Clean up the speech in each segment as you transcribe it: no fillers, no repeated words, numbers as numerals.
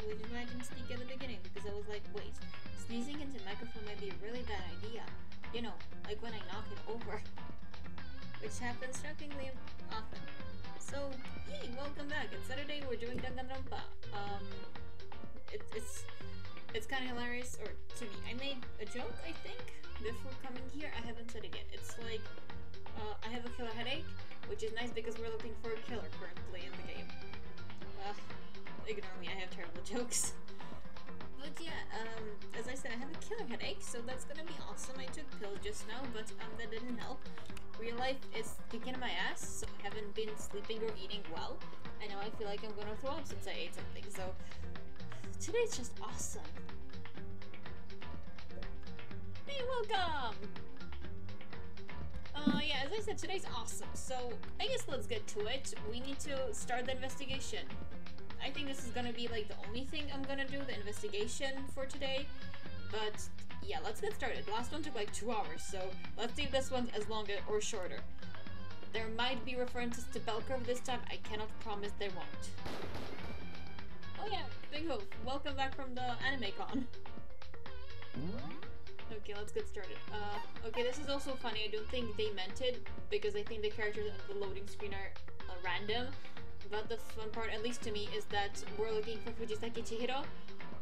which is why I didn't speak at the beginning, because I was like, wait, sneezing into the microphone might be a really bad idea. You know, like when I knock it over. Which happens shockingly often. So, yay, welcome back. It's Saturday, we're doing Danganronpa. It's kind of hilarious, or to me. I made a joke, I think, before coming here. I haven't said it yet. It's like, I have a killer headache, which is nice because we're looking for a killer currently in the game. Ignore me, I have terrible jokes. But yeah, as I said, I have a killer headache, so that's gonna be awesome. I took pills just now, but that didn't help. Real life is kicking my ass, so I haven't been sleeping or eating well. And now I feel like I'm gonna throw up since I ate something, so today's just awesome. Hey, welcome! Yeah, as I said, today's awesome, so I guess let's get to it. We need to start the investigation. I think this is gonna be like the only thing I'm gonna do, the investigation for today. But yeah, let's get started. The last one took like 2 hours, so let's see if this one's as long or shorter. There might be references to bell curve this time. I cannot promise there won't. Oh yeah, Big Hoof, welcome back from the anime con. Okay, let's get started. Okay, this is also funny. I don't think they meant it, because I think the characters on the loading screen are random. But the fun part, at least to me, is that we're looking for Fujisaki Chihiro,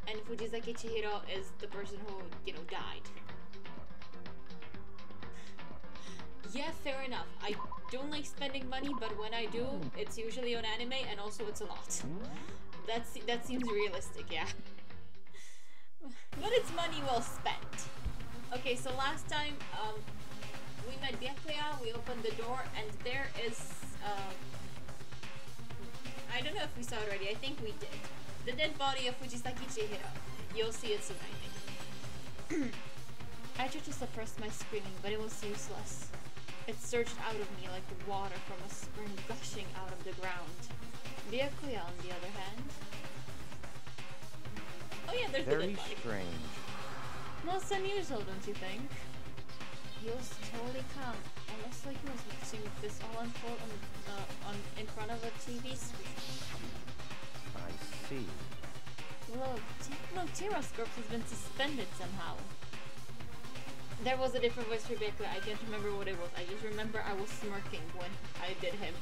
and Fujisaki Chihiro is the person who, you know, died. Yeah, fair enough. I don't like spending money, but when I do, it's usually on anime, and also it's a lot. That seems realistic, yeah. But it's money well spent. Okay, so last time, we met Byakuya, we opened the door, and there is, I don't know if we saw it already, I think we did. The dead body of Fujisaki Chihiro. You'll see it soon, I think. I tried to suppress my screaming, but it was useless. It surged out of me like water from a spring gushing out of the ground. Byakuya, on the other hand... Oh yeah, there's the dead body. Very strange. Most unusual, don't you think? He was totally calm, almost like he was watching this all unfold in front of a TV screen. I see. Look, Tira's corpse has been suspended somehow. There was a different voice for Byakuya. I can't remember what it was. I just remember I was smirking when I did him.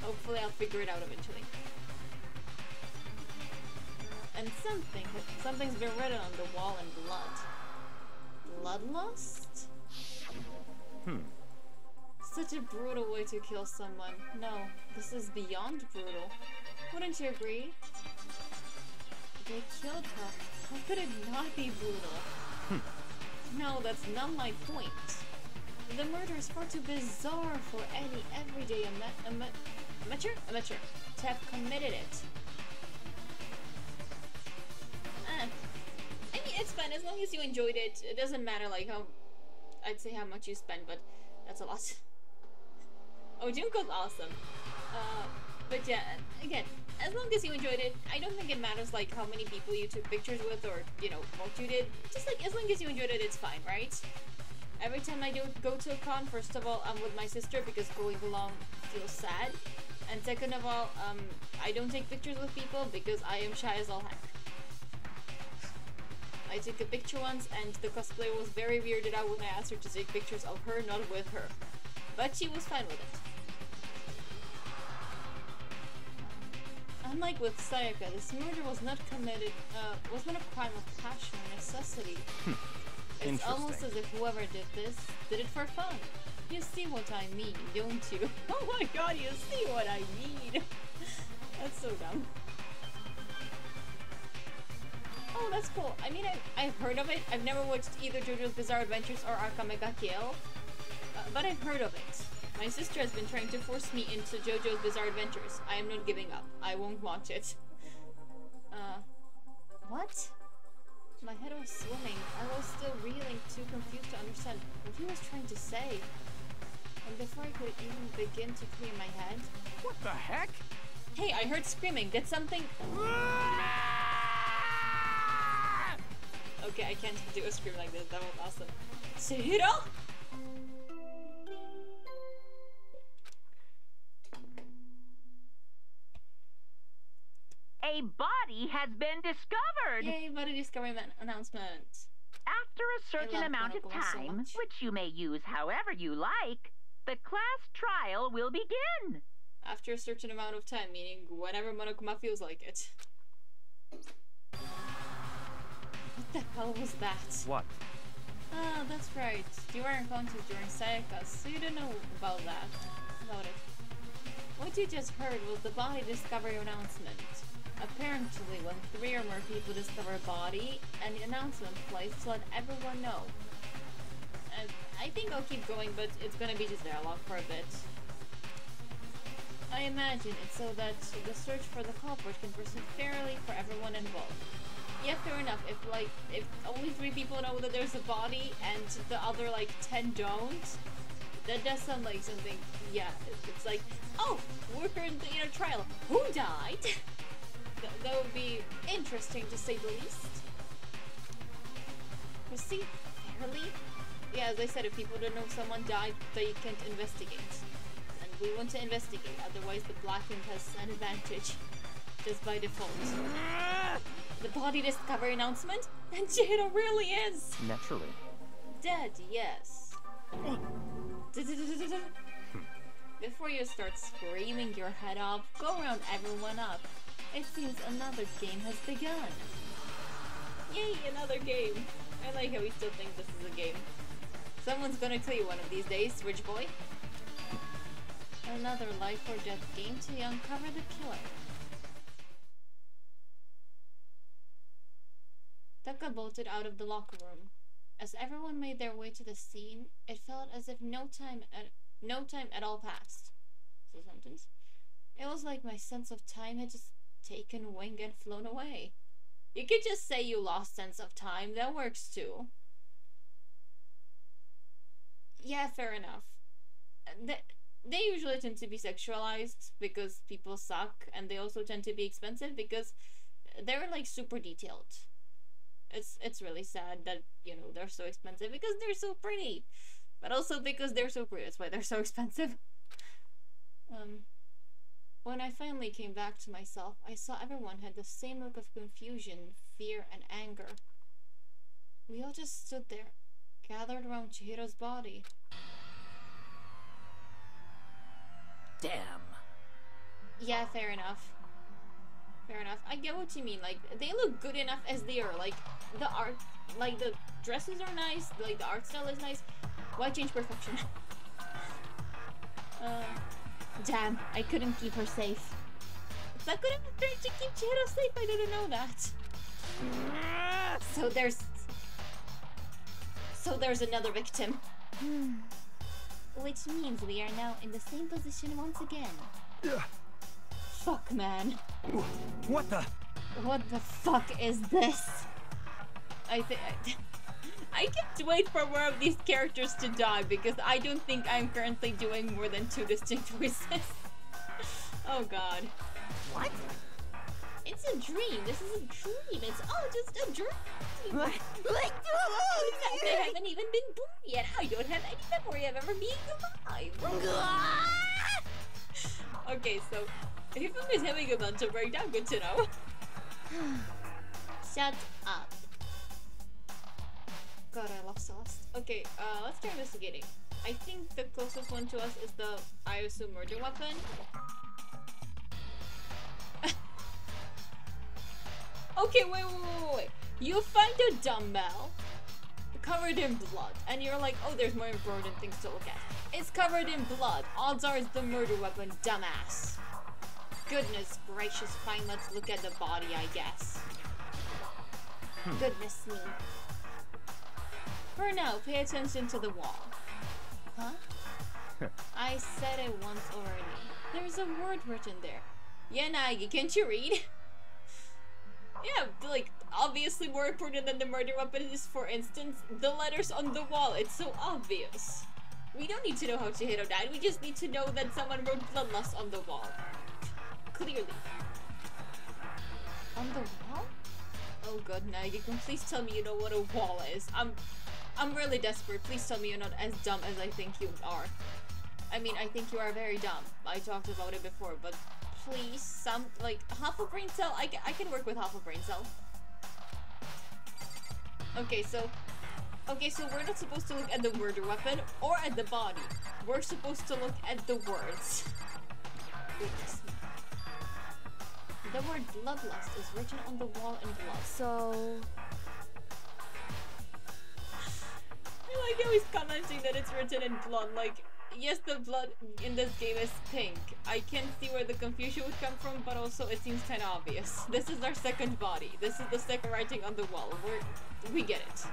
Hopefully I'll figure it out eventually. And something's been written on the wall in blood. Bloodlust? Such a brutal way to kill someone. No, this is beyond brutal. Wouldn't you agree? They killed her. How could it not be brutal? No, that's not my point. The murder is far too bizarre for any everyday amateur to have committed it. I mean, it's fun as long as you enjoyed it. It doesn't matter like how, I'd say how much you spend, but that's a lot. Oh, Junko's awesome. But yeah, again, as long as you enjoyed it, I don't think it matters like how many people you took pictures with or, you know, what you did. Just like, as long as you enjoyed it, it's fine, right? Every time I do go to a con, first of all, I'm with my sister because going along feels sad. And second of all, I don't take pictures with people because I am shy as all heck. I took a picture once and the cosplayer was very weirded out when I asked her to take pictures of her, not with her. But she was fine with it. Unlike with Sayaka, this murder was not committed, was not a crime of passion or necessity. It's almost as if whoever did this did it for fun. You see what I mean, don't you? Oh my god, you see what I mean! That's so dumb. Oh, that's cool. I mean, I've heard of it. I've never watched either JoJo's Bizarre Adventures or Akame ga Kill, but I've heard of it. My sister has been trying to force me into JoJo's Bizarre Adventures. I am not giving up. I won't watch it. What? My head was swimming. I was still reeling, too confused to understand what he was trying to say. And before I could even begin to clear my head... What the heck? Hey, I heard screaming. Did something... Okay, I can't do a scream like this. That was awesome. Chihiro? A body has been discovered. Yay, body discovery announcement. After a certain amount of time, which you may use however you like, the class trial will begin. After a certain amount of time, meaning whenever Monokuma feels like it. What the hell was that? What? Ah, that's right. You weren't conscious during Sayaka's, so you don't know about it. What you just heard was the body discovery announcement. Apparently, when 3 or more people discover a body, an announcement plays to let everyone know. And I think I'll keep going, but it's gonna be just dialogue for a bit. I imagine it's so that the search for the culprit can proceed fairly for everyone involved. Yeah, fair enough. If only 3 people know that there's a body and the other 10 don't, that does sound like something. Yeah, it's like, oh, we're currently in a trial. Who died? That would be interesting to say the least. Proceed fairly? Yeah, as I said, if people don't know someone died, they can't investigate. And we want to investigate, otherwise the black ink has an advantage. Just by default. The body discovery announcement? And Chihiro really is! Naturally. Dead, yes. Before you start screaming your head off, go round everyone up. It seems another game has begun. Yay, another game! I like how we still think this is a game. Someone's gonna kill you one of these days, rich boy. Another life or death game to uncover the killer. Taka bolted out of the locker room. As everyone made their way to the scene, it felt as if no time at all passed. So sentence. It was like my sense of time had just taken wing and flown away. You could just say you lost sense of time. That works too. Yeah, fair enough. They usually tend to be sexualized because people suck, and they also tend to be expensive because they're super detailed. It's really sad that, they're so expensive because they're so pretty. But also because they're so pretty, that's why they're so expensive. When I finally came back to myself, I saw everyone had the same look of confusion, fear, and anger. We all just stood there, gathered around Chihiro's body. Damn. Yeah, fair enough. Fair enough. I get what you mean. They look good enough as they are. The art, the dresses are nice. The art style is nice. Why change perfection? Damn, I couldn't keep her safe. It's not good enough to keep Chihiro safe. I didn't know that. So there's another victim. Which means we are now in the same position once again. Fuck, man. What the? What the fuck is this? I can't wait for more of these characters to die because I don't think I'm currently doing more than 2 distinct voices. Oh god. What? It's a dream. This is a dream. It's all just a dream. I haven't even been born yet. I don't have any memory of ever being alive. Okay, so Hifum is having a mental breakdown. Good to know. Shut up. God, I love Celeste. Okay, let's start investigating. I think the closest one to us is the, I assume, murder weapon. Okay, wait. You find a dumbbell covered in blood, and you're like, oh, there's more important things to look at. It's covered in blood. Odds are it's the murder weapon, dumbass. Goodness gracious, fine, let's look at the body, I guess. Goodness me. For now, pay attention to the wall. Huh? I said it once already. There's a word written there. Yeah, Nagi, can't you read? Yeah, obviously more important than the murder weapon is, for instance, the letters on the wall. It's so obvious. We don't need to know how Chihiro died, we just need to know that someone wrote bloodlust on the wall. Clearly. On the wall? Oh god, Nagi, please tell me you know what a wall is. I'm really desperate. Please tell me you're not as dumb as I think you are. I mean, I think you are very dumb. I talked about it before, but please, some, like, half a brain cell? I can work with half a brain cell. Okay, so we're not supposed to look at the murder weapon or at the body. We're supposed to look at the words. Goodness me. The word bloodlust is written on the wall in blood. So... I like how he's commenting that it's written in blood. Like, yes, the blood in this game is pink. I can see where the confusion would come from, but also it seems kind of obvious. This is our second body. This is the second writing on the wall. We get it.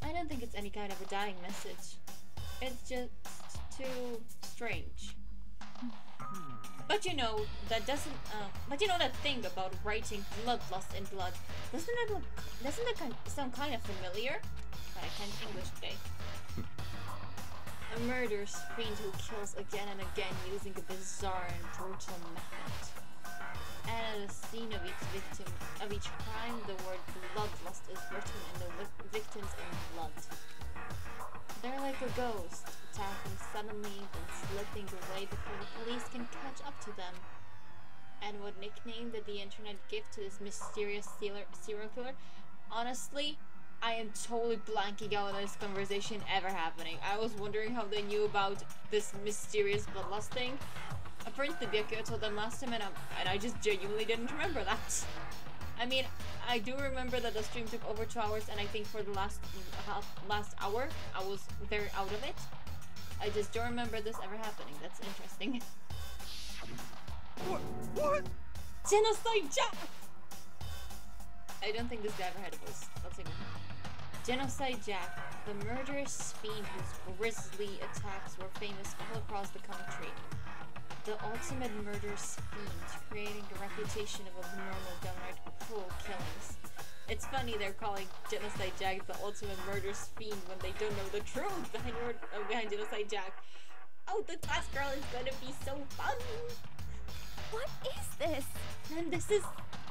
I don't think it's any kind of a dying message. It's just too strange. But you know that thing about writing bloodlust in blood, doesn't that sound kind of familiar? But I can't English today. A murderous fiend who kills again and again using a bizarre and brutal method. And at the scene of each crime, the word bloodlust is written in the victim's own blood. They're like a ghost, attacking suddenly, then slipping away before the police can catch up to them. And what nickname did the internet give to this mysterious serial killer? Honestly, I am totally blanking out on this conversation ever happening. I was wondering how they knew about this mysterious bloodlust thing. Apparently Byakuya told them last time, and I just genuinely didn't remember that. I mean, I do remember that the stream took over 2 hours, and I think for the last hour, I was very out of it. I just don't remember this ever happening. That's interesting. What? Genocide Jack! I don't think this guy ever had a voice. Let's see. Genocide Jack, the murderous fiend whose grisly attacks were famous all across the country. The ultimate murderous fiend, creating a reputation of abnormal, downright cruel killings. It's funny they're calling Genocide Jack the ultimate murderous fiend when they don't know the truth behind Genocide Jack. Oh, the class girl is gonna be so fun! What is this? And this is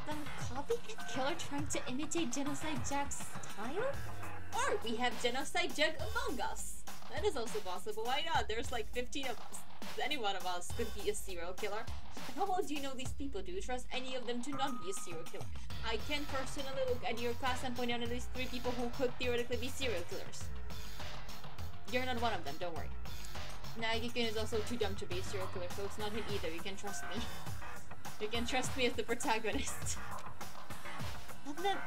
the copycat killer trying to imitate Genocide Jack's style? Or we have Genocide Jack among us. That is also possible. Why not? There's like 15 of us. Any one of us could be a serial killer. How well do you know these people? Do you trust any of them to not be a serial killer? I can personally look at your class and point out at least 3 people who could theoretically be serial killers. You're not one of them, don't worry. Nagikun is also too dumb to be a serial killer, so it's not him either. You can trust me. You can trust me as the protagonist. But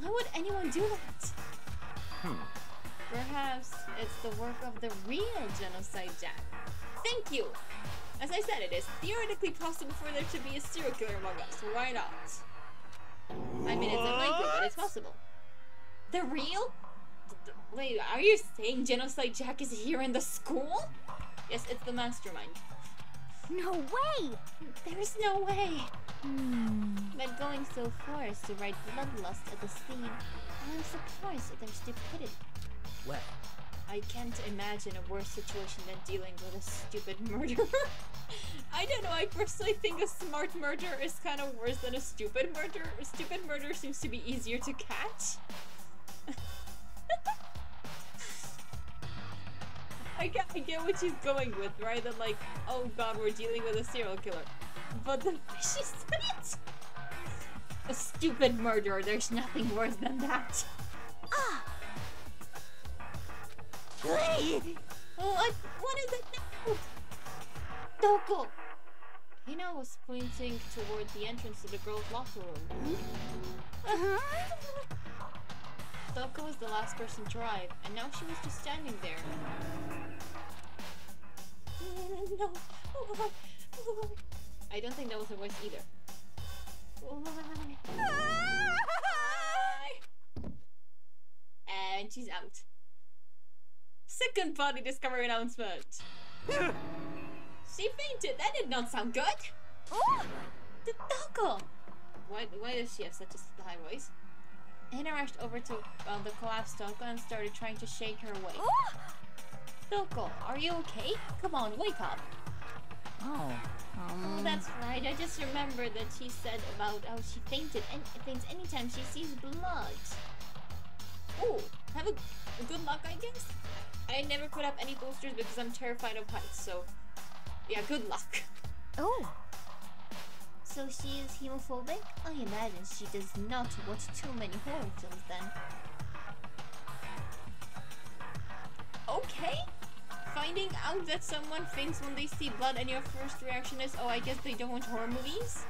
why would anyone do that? Perhaps it's the work of the real Genocide Jack. Thank you! As I said, it is theoretically possible for there to be a serial killer among us. Why not? I mean, it's unlikely, but it's possible. The real? Wait, are you saying Genocide Jack is here in the school? Yes, it's the mastermind. No way! There's no way! But going so far as to write bloodlust at the scene, I'm surprised at their stupidity. Well, I can't imagine a worse situation than dealing with a stupid murderer. I don't know, I personally think a smart murderer is kind of worse than a stupid murderer. A stupid murderer seems to be easier to catch. I get what she's going with, right? That like, oh god, we're dealing with a serial killer. But the way she said it! A stupid murderer, there's nothing worse than that. Ah! What is it now? Doko! Hina was pointing toward the entrance to the girls' locker room. Doko was the last person to arrive, and now she was just standing there. No. I don't think that was her voice either. And she's out. Second body discovery announcement. She fainted. That did not sound good. The Doko. Why does she have such a high voice? Hina rushed over to the collapsed Doko and started trying to shake her awake. Doko, are you okay? Come on, wake up. oh, Oh, that's right. I just remembered that she said about how she faints anytime she sees blood. Oh, have a good luck, I guess. I never put up any posters because I'm terrified of heights, so yeah, good luck. Oh. So she is hemophobic? I imagine she does not watch too many horror films then. Okay. Finding out that someone faints when they see blood and your first reaction is, oh, I guess they don't watch horror movies?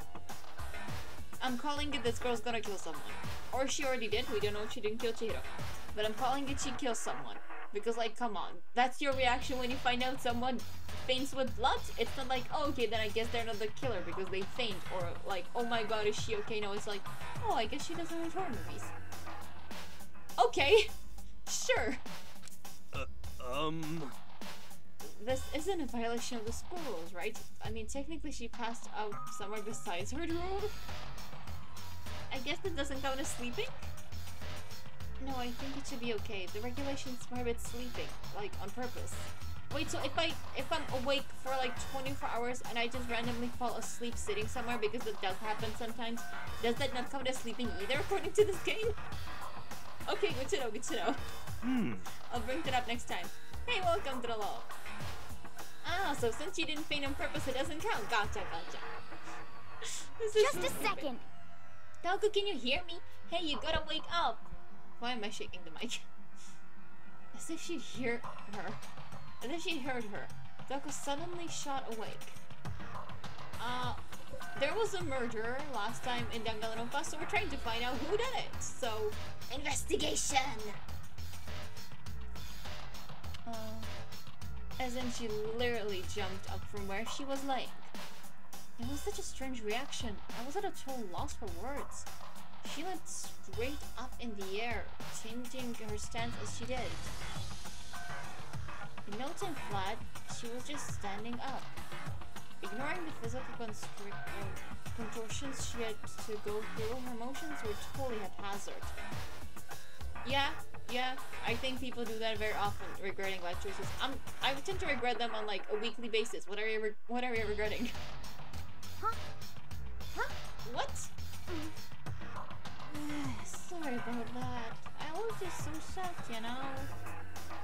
I'm calling it this girl's gonna kill someone. Or she already did, we don't know if she didn't kill Chihiro. But I'm calling it she kills someone. Because, like, come on. That's your reaction when you find out someone faints with blood? It's not like, oh, okay, then I guess they're not the killer because they faint. Or, like, oh my god, is she okay? No, it's like, oh, I guess she doesn't watch horror movies. Okay. Sure. This isn't a violation of the school rules, right? I mean, technically she passed out somewhere besides her room. I guess that doesn't count as sleeping? No, I think it should be okay. The regulations prohibit sleeping, like, on purpose. Wait, so if I'm awake for like 24 hours and I just randomly fall asleep sitting somewhere, because that does happen sometimes, does that not count as sleeping either according to this game? Okay, good to know, good to know. I'll bring that up next time. Hey, welcome to the law. Ah, so since you didn't faint on purpose, it doesn't count. Gotcha, gotcha. Just a second. Taoko, can you hear me? Hey, you gotta wake up. Why am I shaking the mic? As if she'd hear her. As if she'd heard her. Taoko suddenly shot awake. There was a murder last time in Danganronpa, so we're trying to find out who did it. So, investigation! As in she literally jumped up from where she was laying. It was such a strange reaction. I was at a total loss for words. She went straight up in the air, changing her stance as she did. In no time flat, she was just standing up. Ignoring the physical contortions she had to go through, her motions were totally haphazard. Yeah, I think people do that very often, regretting life choices. I tend to regret them on like a weekly basis. What are you regretting? Huh? What? Sorry about that. I was just so shocked, you know?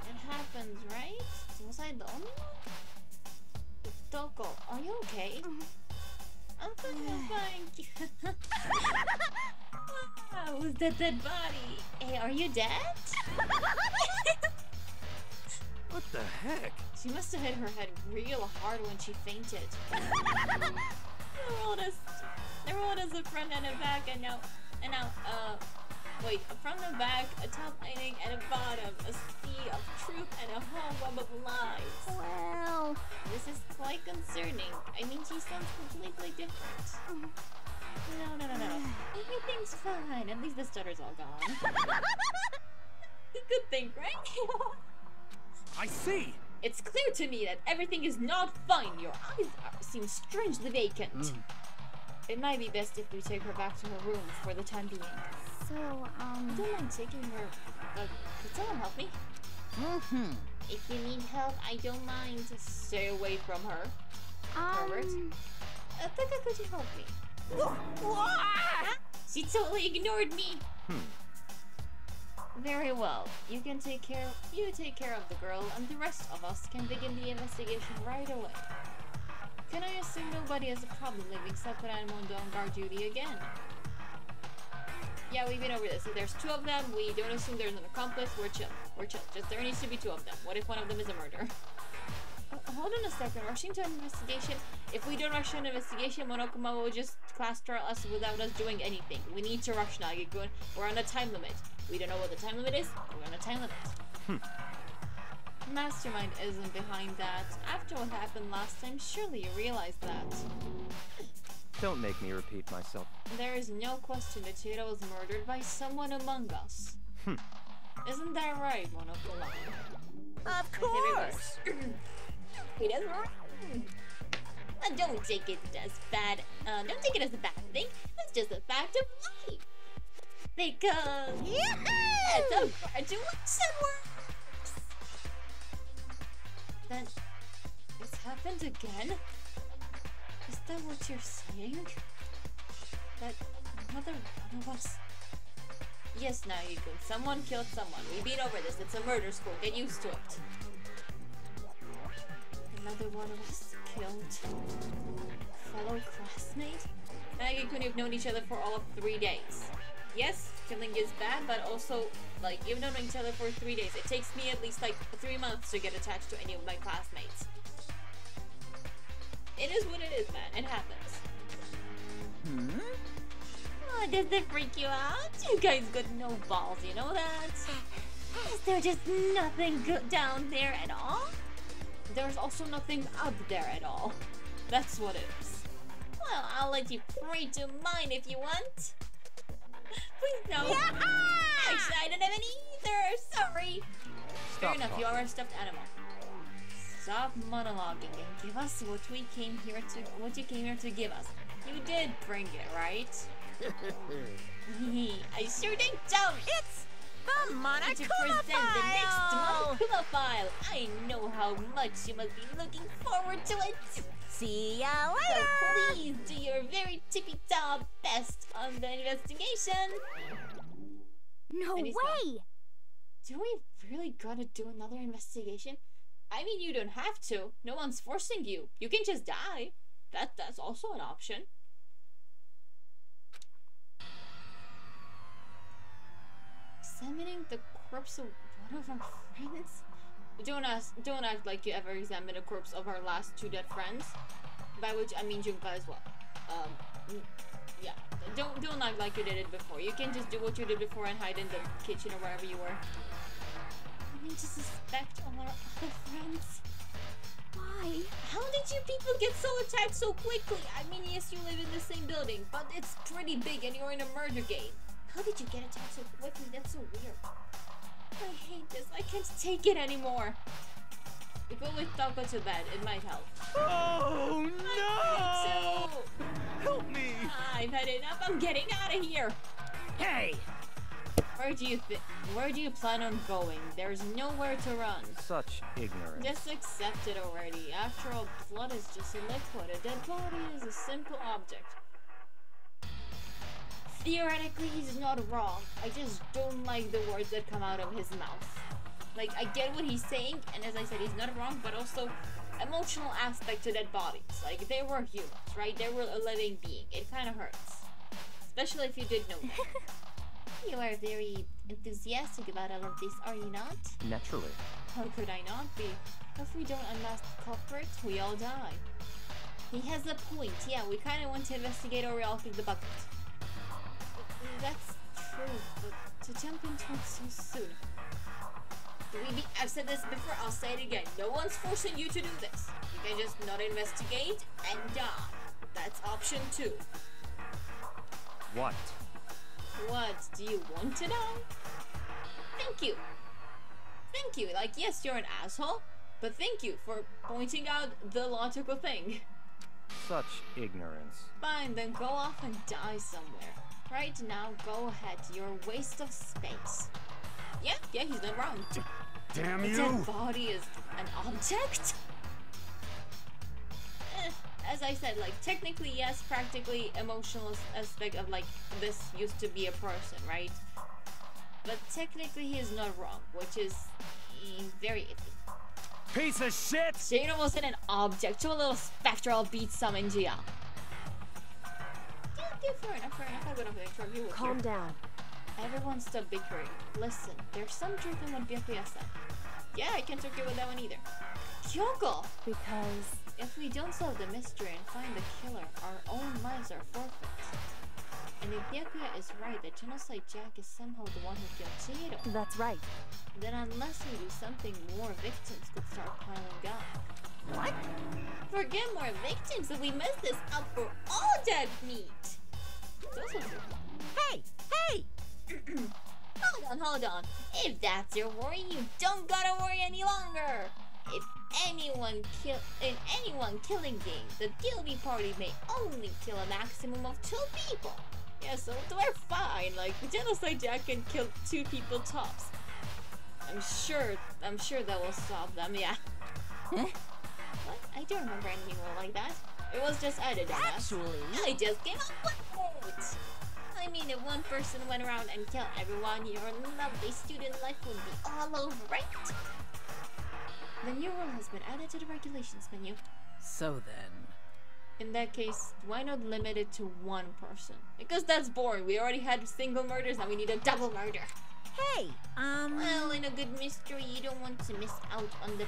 It happens, right? Was I the only one? Taoko, are you okay? I'm fine. Wow, was that dead body? Hey, are you dead? What the heck? She must have hit her head real hard when she fainted. They rolled us a front and a back, and now, wait, a front and a back, a top lining, and a bottom, a sea of truth and a whole web of lies. Well, this is quite concerning. I mean, she sounds completely different. No. Everything's fine. At least the stutter's all gone. Good thing, right? I see! It's clear to me that everything is not fine. Your eyes seem strangely vacant. It might be best if we take her back to her room for the time being. so, I don't mind taking her. Could someone help me? If you need help, I don't mind. Stay away from her. Robert. Taka, could you help me? She totally ignored me. Very well. You take care of the girl, and the rest of us can begin the investigation right away. Can I assume nobody has a problem leaving Sakura and Mondo on guard duty again? Yeah, we've been over this. If there's two of them, we don't assume there's an accomplice. We're chill. Just there needs to be two of them. What if one of them is a murderer? Hold on a second. Rushing to an investigation. If we don't rush to an investigation, Monokuma will just class trial us without us doing anything. We need to rush now. We're on a time limit. We don't know what the time limit is. We're on a time limit. Mastermind isn't behind that. After what happened last time, surely you realize that. Don't make me repeat myself. There is no question that Chihiro was murdered by someone among us. Isn't that right, Monokuma? Of course! He doesn't. Don't take it as bad. Don't take it as a bad thing. It's just a fact of life. Because it's a graduation works. Then it's happened again. Is that what you're saying? That another one of us Yes, Naoki-kun. Someone killed someone. We've been over this. It's a murder school. Get used to it. Another one of us killed. Fellow classmate? Naoki-kun, you've known each other for all of 3 days. Yes, killing is bad, but also, like, you've known each other for 3 days. It takes me at least, like, 3 months to get attached to any of my classmates. It is what it is, man. It happens. Hmm? Oh, does that freak you out? You guys got no balls, you know that? Is there just nothing good down there at all? There's also nothing up there at all. That's what it is. Well, I'll let you pray to mine if you want. Please no. Actually, I don't have any either. Sorry. Fair enough, you are a stuffed animal. Stop monologuing and give us what you came here to give us. You did bring it, right? I sure did don't. It's the To Monokuma present the next file. Monokuma file. I know how much you must be looking forward to it. See ya So later. please do your very tippy-top best on the investigation. No And he's way! Do we really gotta do another investigation? I mean, you don't have to. No one's forcing you. You can just die. That's also an option. Examining the corpse of one of our friends? Don't act like you ever examined a corpse of our last 2 dead friends. By which I mean Junka as well. Yeah. Don't act like you did it before. You can just do what you did before and hide in the kitchen or wherever you were. I mean to suspect all our other friends. Why? How did you people get so attacked so quickly? I mean, yes, you live in the same building, but it's pretty big and you're in a murder game. How did you get attacked so quickly? That's so weird. I hate this. I can't take it anymore. You go with Taka to bed. It might help. Oh no! So, Help me! I've had enough. I'm getting out of here. Hey! Where do you plan on going? There's nowhere to run. Such ignorance. Just accept it already. After all, blood is just a liquid. A dead body is a simple object. Theoretically, he's not wrong. I just don't like the words that come out of his mouth. Like, I get what he's saying, and as I said, he's not wrong, but also emotional aspect to dead bodies. Like, they were humans, right? They were a living being. It kind of hurts. Especially if you did know that. You are very enthusiastic about all of this, are you not? Naturally. How could I not be? If we don't unmask the culprit, we all die. He has a point. Yeah, we kind of want to investigate or we all kick the bucket. That's true, but to jump into it so soon. I've said this before, I'll say it again. No one's forcing you to do this. You can just not investigate and die. That's option 2. What? What? Do you want to die? Thank you. Thank you. Like, yes, you're an asshole, but thank you for pointing out the logical thing. Such ignorance. Fine, then go off and die somewhere. Right now, go ahead. You're a waste of space. Yeah, he's not wrong. Damn A dead body is an object? As I said, like, technically yes, practically emotional aspect of, like, this used to be a person, right? But technically he is not wrong, which is very iffy. Piece of shit! Shade wasn't an object, to a little spectral beat summon Gia. Yeah, fair enough, I wouldn't interrupt you. Calm down. Everyone stop bickering. Listen, there's some truth in what Byakuya said. Yeah, I can't argue with that one either. Kyoko! Because If we don't solve the mystery and find the killer, our own lives are forfeit. And if Byakuya is right that Genocide Jack is somehow the one who killed Chihiro, that's right. then unless we do something, more victims could start piling up. What? Forget more victims if we mess this up for all dead meat. It's also true. Hey! Hold on. If that's your worry, you don't gotta worry any longer. If anyone killing game, the guilty party may only kill a maximum of 2 people. Yeah, so we're fine. Like, Genocide Jack can kill 2 people tops. I'm sure that will stop them, yeah. Huh? What? I don't remember anything more like that. It was just added, Actually, I just came up with it. I mean, if one person went around and killed everyone, your lovely student life would be all over it. The new rule has been added to the regulations menu. So then... In that case, why not limit it to one person? Because that's boring. We already had single murders, now we need a double murder. Hey, Well, in a good mystery, you don't want to miss out on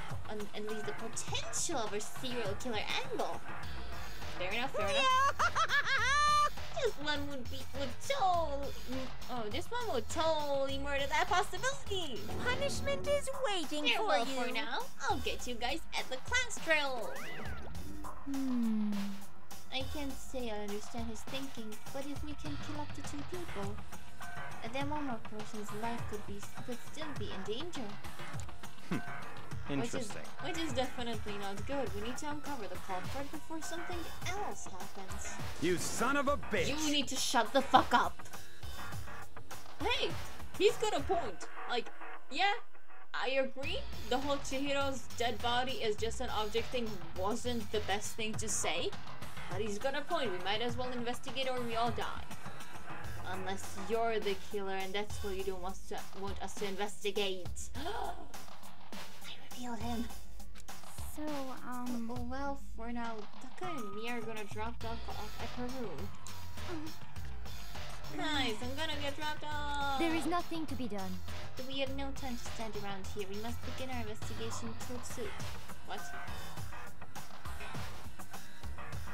at least the potential of a serial killer angle. Fair enough, fair enough. This one this one would totally murder that possibility. punishment is waiting for Farewell you. for now. I'll get you guys at the class trail. I can't say I understand his thinking, but if we can kill up to 2 people, then one more person's life could still be in danger. Interesting. Which is definitely not good. We need to uncover the culprit before something else happens. You son of a bitch! You need to shut the fuck up. Hey, he's got a point. Like, yeah, I agree. The whole Chihiro's dead body is just an object thing wasn't the best thing to say. But he's got a point. We might as well investigate or we all die. Unless you're the killer and that's what you don't want us to investigate. I reveal him. So, Well, for now, Taka and me are gonna drop Taka off at her room. Nice, I'm gonna get dropped off. there is nothing to be done. We have no time to stand around here. We must begin our investigation to suit. What?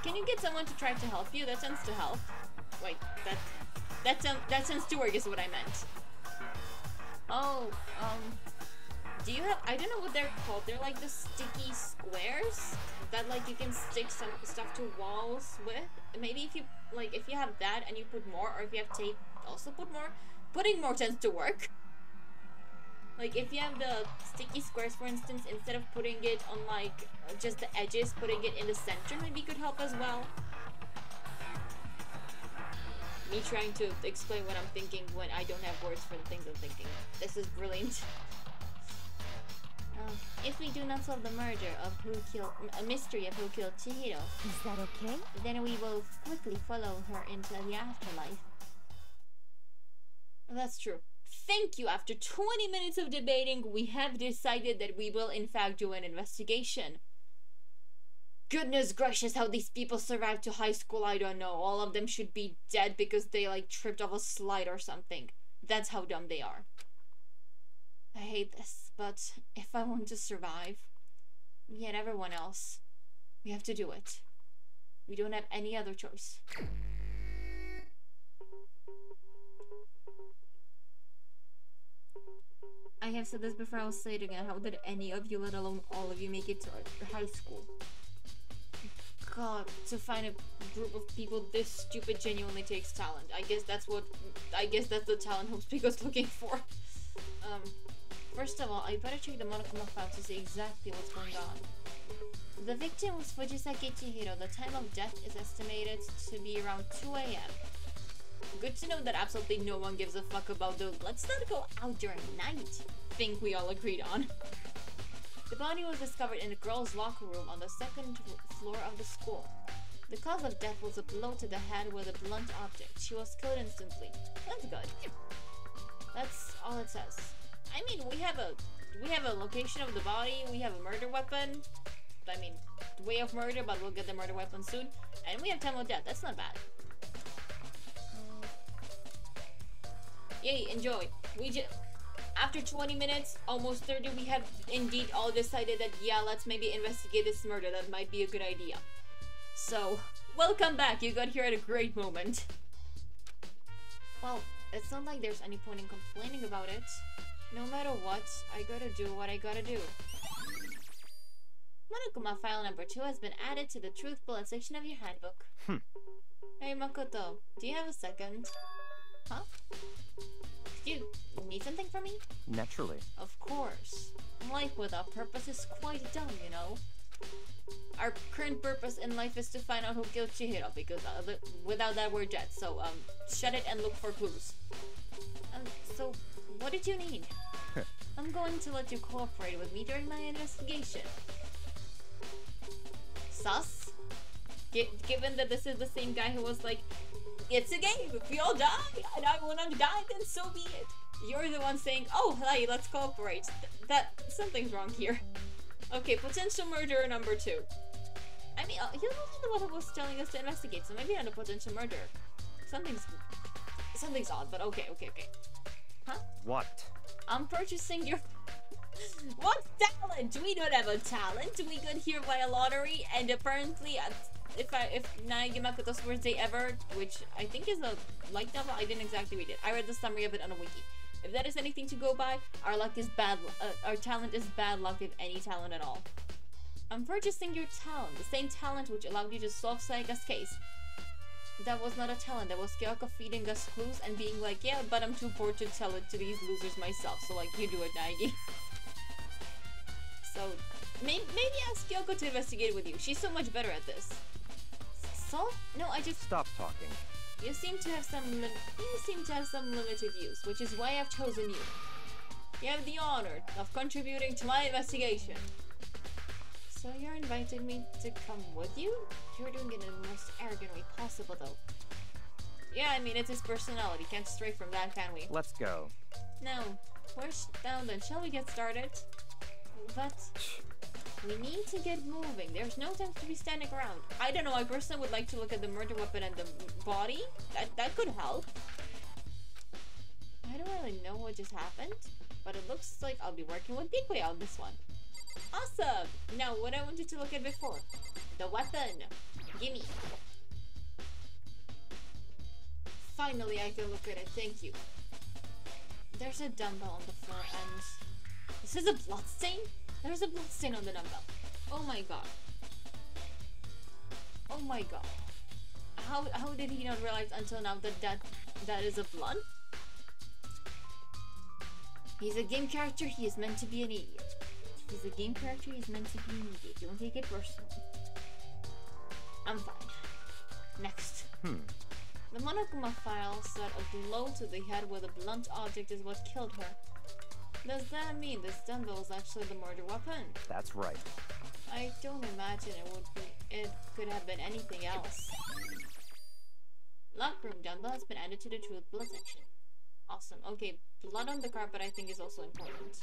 Can you get someone to try to help you? That sounds to help. Wait, that sounds to work is what I meant. Oh, do you have, I don't know what they're called. They're like the sticky squares that like you can stick some stuff to walls with. Maybe if you have that and you put more, or if you have tape, also put more. Putting more tends to work. Like if you have the sticky squares, for instance, instead of putting it on like just the edges, putting it in the center maybe could help as well. Me trying to explain what I'm thinking when I don't have words for the things I'm thinking. This is brilliant. If we do not solve the murder of a mystery of who killed Chihiro, Is that okay? then we will quickly follow her into the afterlife. That's true. Thank you. After 20 minutes of debating, we have decided that we will in fact do an investigation. Goodness gracious, how these people survived to high school, I don't know. All of them should be dead because they like tripped off a slide or something. That's how dumb they are. I hate this, but if I want to survive, me and everyone else, we have to do it. We don't have any other choice. I have said this before, I'll say it again. How did any of you, let alone all of you, make it to high school? God, to find a group of people this stupid genuinely takes talent. I guess that's the talent Hope's looking for. First of all, I better check the Monokuma file to see exactly what's going on. The victim was Fujisaki Chihiro. The time of death is estimated to be around 2 a.m. Good to know that absolutely no one gives a fuck about the let's not go out during night thing we all agreed on. The body was discovered in a girl's locker room on the 2nd floor of the school. The cause of death was a blow to the head with a blunt object. She was killed instantly. That's good. That's all it says. I mean, we have a location of the body, we have a murder weapon. I mean, way of murder, but we'll get the murder weapon soon. And we have time of death. That's not bad. Yay, enjoy. After 20 minutes, almost 30, we have indeed all decided that, yeah, let's maybe investigate this murder. That might be a good idea. So, welcome back. You got here at a great moment. Well, it's not like there's any point in complaining about it. No matter what, I gotta do what I gotta do. Monokuma file number 2 has been added to the truth bullet section of your handbook. Hey Makoto, do you have a second? Huh? You need something from me? Naturally. Of course. Life without purpose is quite dumb, you know. Our current purpose in life is to find out who killed Chihiro, because without that we're dead. So, shut it and look for clues. So, what did you need? I'm going to let you cooperate with me during my investigation. Sus? Given that this is the same guy who was like it's a game. If we all die and I wanna die, then so be it. You're the one saying, oh, hey, let's cooperate. Something's wrong here. Okay, potential murderer number 2. I mean, he was also the one who was telling us to investigate, so maybe not a potential murderer. Something's odd, but okay. Huh? What? I'm purchasing your... What talent? We don't have a talent. We got here by a lottery, and apparently, if Naegi Makoto's worst day ever, which I think is a light novel, I didn't exactly read it. I read the summary of it on a wiki. If that is anything to go by, our luck is bad. Our talent is bad luck, if any talent at all. I'm purchasing your talent, the same talent which allowed you to solve Sayaka's case. That was not a talent, that was Kyoko feeding us clues and being like, yeah, but I'm too poor to tell it to these losers myself, so like, you do it, Naegi. So, maybe ask Kyoko to investigate with you. She's so much better at this. So? No, I just... Stop talking. You seem to have some limited use, which is why I've chosen you. You have the honor of contributing to my investigation. So you're inviting me to come with you? You're doing it in the most arrogant way possible, though. Yeah, I mean, it's his personality. Can't stray from that, can we? Let's go. No. Now then, shall we get started? But... we need to get moving. There's no time to be standing around. I don't know, I personally would like to look at the murder weapon and the body. That could help. I don't really know what just happened, but it looks like I'll be working with Bigway on this one. Awesome! Now, what I wanted to look at before. The weapon. Gimme. Finally, I can look at it. Thank you. There's a dumbbell on the floor and... This is a bloodstain? There's a bloodstain on the dumbbell. Oh my god. Oh my god. How did he not realize until now that is a blood? He's a game character, he is meant to be an idiot. He's a game character, he's meant to be an idiot. Don't take it personally. I'm fine. Next. The Monokuma file said a blow to the head with a blunt object is what killed her. Does that mean this dumbbell is actually the murder weapon? That's right. I don't imagine it could have been anything else. Locker room dumbbell has been added to the truth blood section. Awesome. Okay, blood on the carpet I think is also important.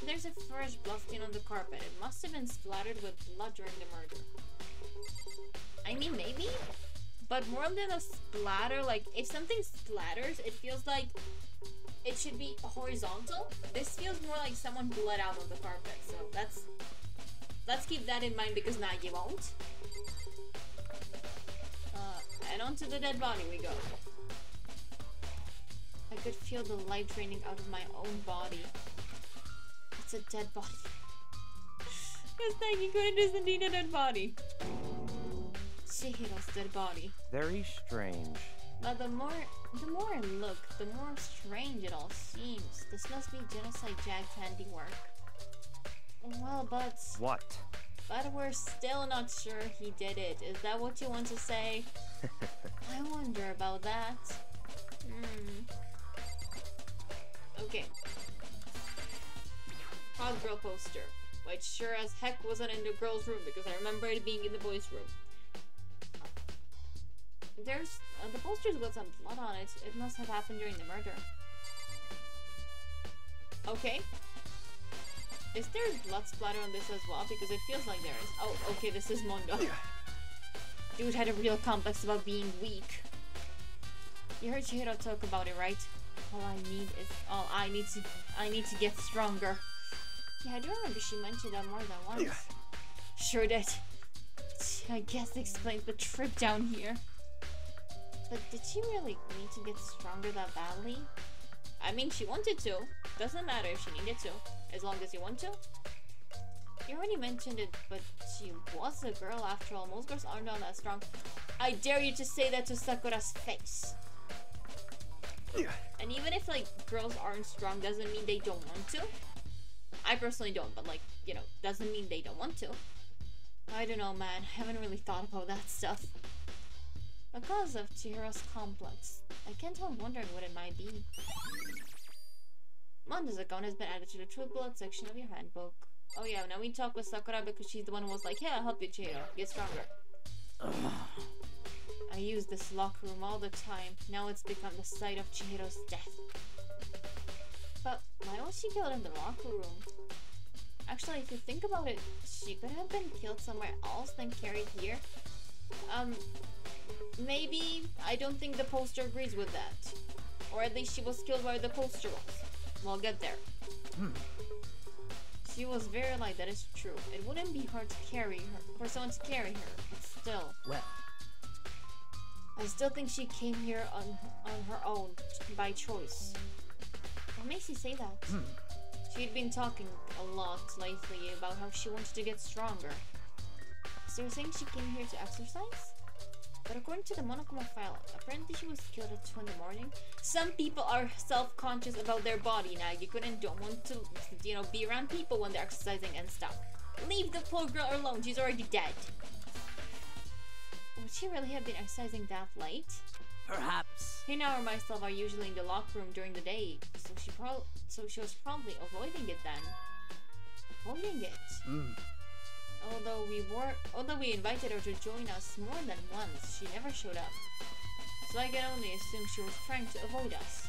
There's a fresh blood stain on the carpet. It must have been splattered with blood during the murder. I mean, maybe? But more than a splatter, like, if something splatters, it feels like it should be horizontal. This feels more like someone bled out on the carpet, so let's keep that in mind because Naegi won't. And onto the dead body we go. I could feel the life draining out of my own body. It's a dead body. Yes, Naegi-kun, it is indeed a dead body. Chihiro's dead body. Very strange. But the more I look, the more strange it all seems. This must be Genocide Jack's handiwork. Well, but... What? But we're still not sure he did it. Is that what you want to say? I wonder about that. Okay. Hot girl poster. Which sure as heck wasn't in the girls' room because I remember it being in the boys' room. There's... the poster's got some blood on it. It must have happened during the murder. Okay. Is there blood splatter on this as well? Because it feels like there is. Oh, okay, this is Mondo. Dude had a real complex about being weak. You heard Chihiro talk about it, right? I need to get stronger. Yeah, I do remember she mentioned that more than once. Sure did. I guess it explains the trip down here. But did she really need to get stronger that badly? I mean, she wanted to. Doesn't matter if she needed to, as long as you want to. You already mentioned it, but she was a girl after all. Most girls aren't all that strong. I dare you to say that to Sakura's face. And even if, like, girls aren't strong, doesn't mean they don't want to. I personally don't, but, like, you know, doesn't mean they don't want to. I don't know, man. I haven't really thought about that stuff. The cause of Chihiro's complex. I can't help wondering what it might be. Mondo's account has been added to the True Blood section of your handbook. Oh yeah, now we talk with Sakura because she's the one who was like, yeah, I'll help you, Chihiro. Get stronger. I use this locker room all the time. Now it's become the site of Chihiro's death. But why was she killed in the locker room? Actually, if you think about it, she could have been killed somewhere else than carried here. Maybe. I don't think the poster agrees with that. Or at least she was killed where the poster was. We'll get there. She was very light, that is true. It wouldn't be hard to carry her, for someone to carry her, but still. Well, I still think she came here on her own, by choice. What makes you say that? She'd been talking a lot lately about how she wanted to get stronger. So you're saying she came here to exercise? But according to the Monokuma file, apparently she was killed at 2 in the morning. Some people are self-conscious about their body, Nagikun, and don't want to, you know, be around people when they're exercising and stuff. Leave the poor girl alone, she's already dead. Would she really have been exercising that late? perhaps. Hina or myself are usually in the locker room during the day, so she was probably avoiding it then. Avoiding it. Although we invited her to join us more than once, she never showed up. So I can only assume she was trying to avoid us.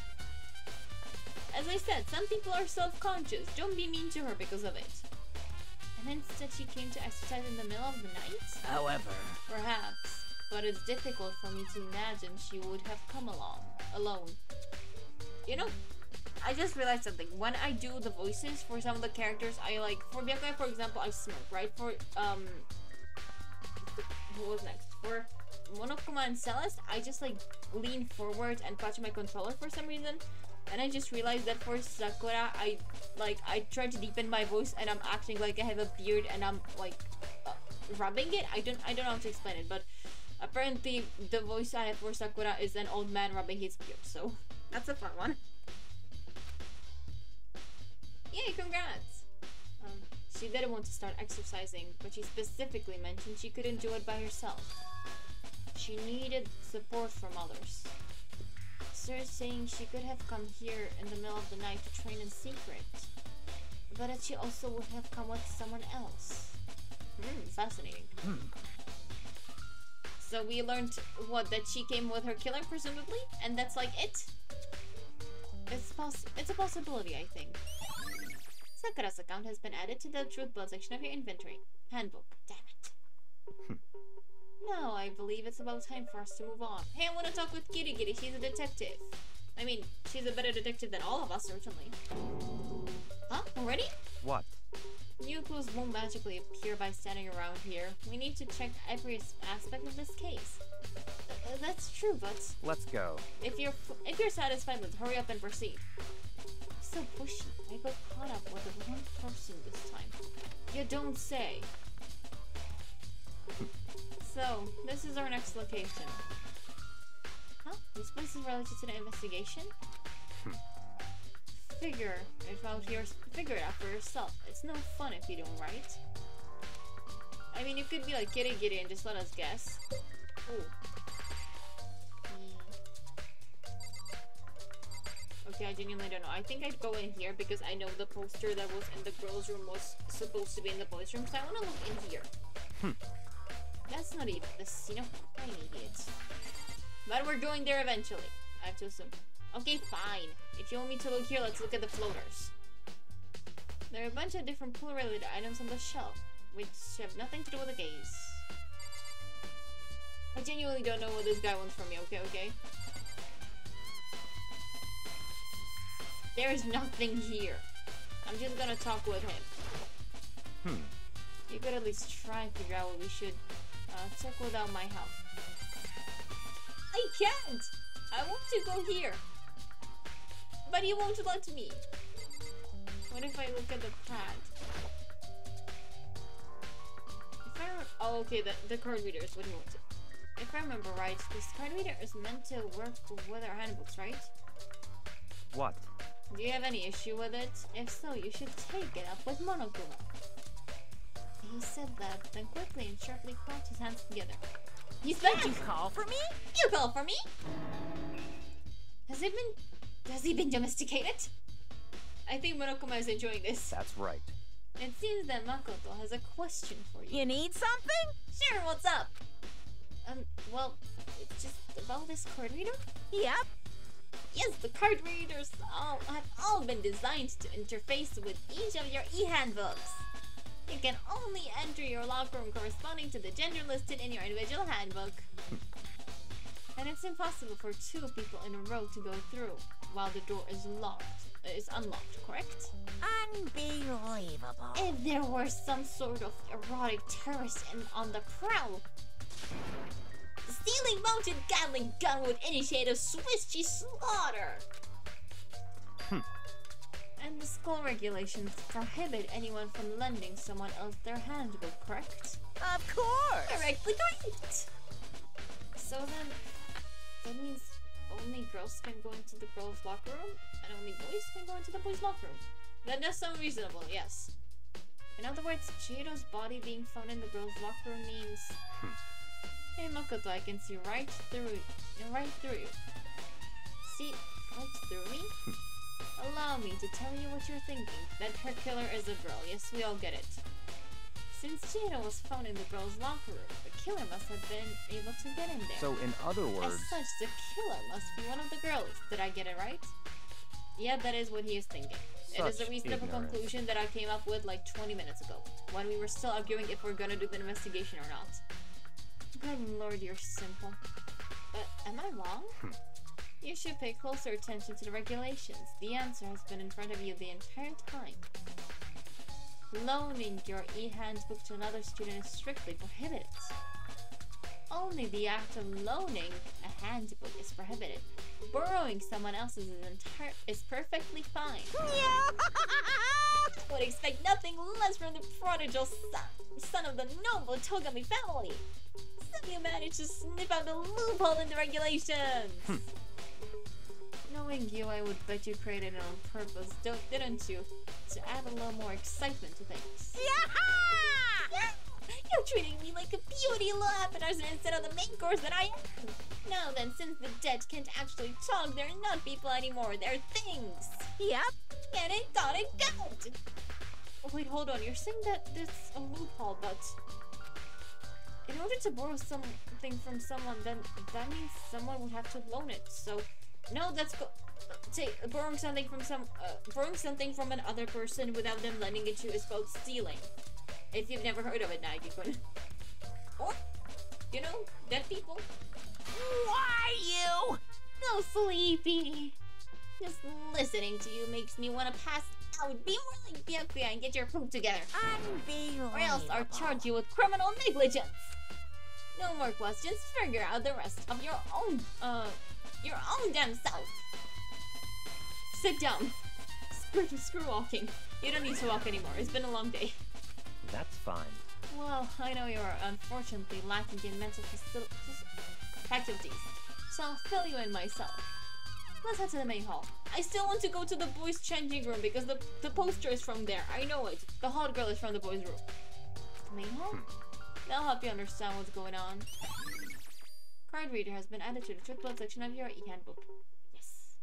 As I said, some people are self-conscious. Don't be mean to her because of it. And instead she came to exercise in the middle of the night? However, Perhaps. But it's difficult for me to imagine she would have come alone. You know, I just realized something. When I do the voices for some of the characters, I like, for Byakuya, for example, I smirk, right? For, who was next? For Monokuma and Celeste, I just like lean forward and touch my controller for some reason. And I just realized that for Sakura, I try to deepen my voice and I'm acting like I have a beard and I'm like rubbing it. I don't know how to explain it, but apparently the voice I have for Sakura is an old man rubbing his beard, so that's a fun one. Yay, congrats! She didn't want to start exercising, but she specifically mentioned she couldn't do it by herself. She needed support from others. Sir is saying she could have come here in the middle of the night to train in secret, but that she also would have come with someone else. Fascinating. So we learned, what, that she came with her killer, presumably? And that's like it? It's a possibility, I think. Sakura's account has been added to the Truth Blood section of your inventory. Handbook. Damn it. Now I believe it's about time for us to move on. Hey, I want to talk with Kirigiri. She's a detective. I mean, she's a better detective than all of us, certainly. Huh? Already? what? New clues won't magically appear by standing around here. We need to check every aspect of this case. That's true, but Let's go. if you're satisfied, let's hurry up and proceed. So pushy. I got caught up with the wrong person this time. You don't say. So, this is our next location. Huh? This place is related to the investigation? Figure it out for yourself. It's no fun if you don't, right? I mean, you could be like Kirigiri and just let us guess. Ooh. Okay, I genuinely don't know. I think I'd go in here because I know the poster that was in the girls' room was supposed to be in the boys' room, so I want to look in here. That's not even the scene of an idiot. But we're going there eventually, I have to assume. Okay, fine. If you want me to look here, let's look at the floaters. There are a bunch of different pool-related items on the shelf, which have nothing to do with the gaze. I genuinely don't know what this guy wants from me, okay? There is nothing here. I'm just gonna talk with him. You could at least try and figure out what we should check without my help. I can't! I want to go here. But he won't let me. What if I look at the pad? If I remember, oh, okay, the card reader is what he wanted. If I remember right, this card reader is meant to work with our handbooks, right? What? Do you have any issue with it? If so, you should take it up with Monokuma. He said that, then quickly and sharply clapped his hands together. He said You call for me? You call for me? Has he been domesticated? I think Monokuma is enjoying this. That's right. It seems that Makoto has a question for you. You need something? Sure, what's up? Well, it's just about this card reader? Yep. Yes, the card readers have all been designed to interface with each of your e-handbooks. You can only enter your locker room corresponding to the gender listed in your individual handbook. And it's impossible for 2 people in a row to go through while the door is unlocked, correct? Unbelievable. If there were some sort of erotic terrorist on the prowl, the ceiling-mounted Gatling gun would initiate a Swiss cheese slaughter. And the school regulations prohibit anyone from lending someone else their handbook, correct? Of course. Correctly correct. So then, that means only girls can go into the girls' locker room, and only boys can go into the boys' locker room. That does sound reasonable, yes. In other words, Chihiro's body being found in the girls' locker room means... Hey, Makoto, I can see right through you. See right through me? Allow me to tell you what you're thinking. That her killer is a girl. Yes, we all get it. Since Chihiro was found in the girls' locker room, the killer must have been able to get in there. So, in other words... As such, the killer must be one of the girls. Did I get it right? Yeah, that is what he is thinking. It is a reasonable conclusion that I came up with like 20 minutes ago, when we were still arguing if we're gonna do the investigation or not. Good lord, you're simple. But am I wrong? You should pay closer attention to the regulations. The answer has been in front of you the entire time. Loaning your e-handbook to another student is strictly prohibited. Only the act of loaning a handbook is prohibited. Borrowing someone else's is perfectly fine. Would expect nothing less from the prodigal son of the noble Togami family. You managed to snip out the loophole in the regulations! Knowing you, I would bet you created it on purpose, didn't you? To add a little more excitement to things. Yeah! You're treating me like a beauty little appetizer instead of the main course that I am! Now then, since the dead can't actually talk, they're not people anymore, they're things! Yep. Get it? Got it? Got it! Wait, hold on, you're saying that there's a loophole, but... In order to borrow something from someone, then that means someone would have to loan it. So, no, that's borrowing something from another person without them lending it to you is called stealing. If you've never heard of it, Nagikun. Or, you know, dead people. Why you? No, sleepy. Just listening to you makes me want to pass out. Be more like Byakuya and get your poop together. Unbelievable. Or else I'll charge you with criminal negligence. No more questions. Figure out the rest of your own damn self. Sit down. Screw walking. You don't need to walk anymore. It's been a long day. That's fine. Well, I know you are unfortunately lacking in mental faculties, so I'll fill you in myself. Let's head to the main hall. I still want to go to the boys' changing room because the poster is from there. I know it. The hot girl is from the boys' room. The main hall? That'll help you understand what's going on. Card reader has been added to the trick blood section of your e-handbook. Yes.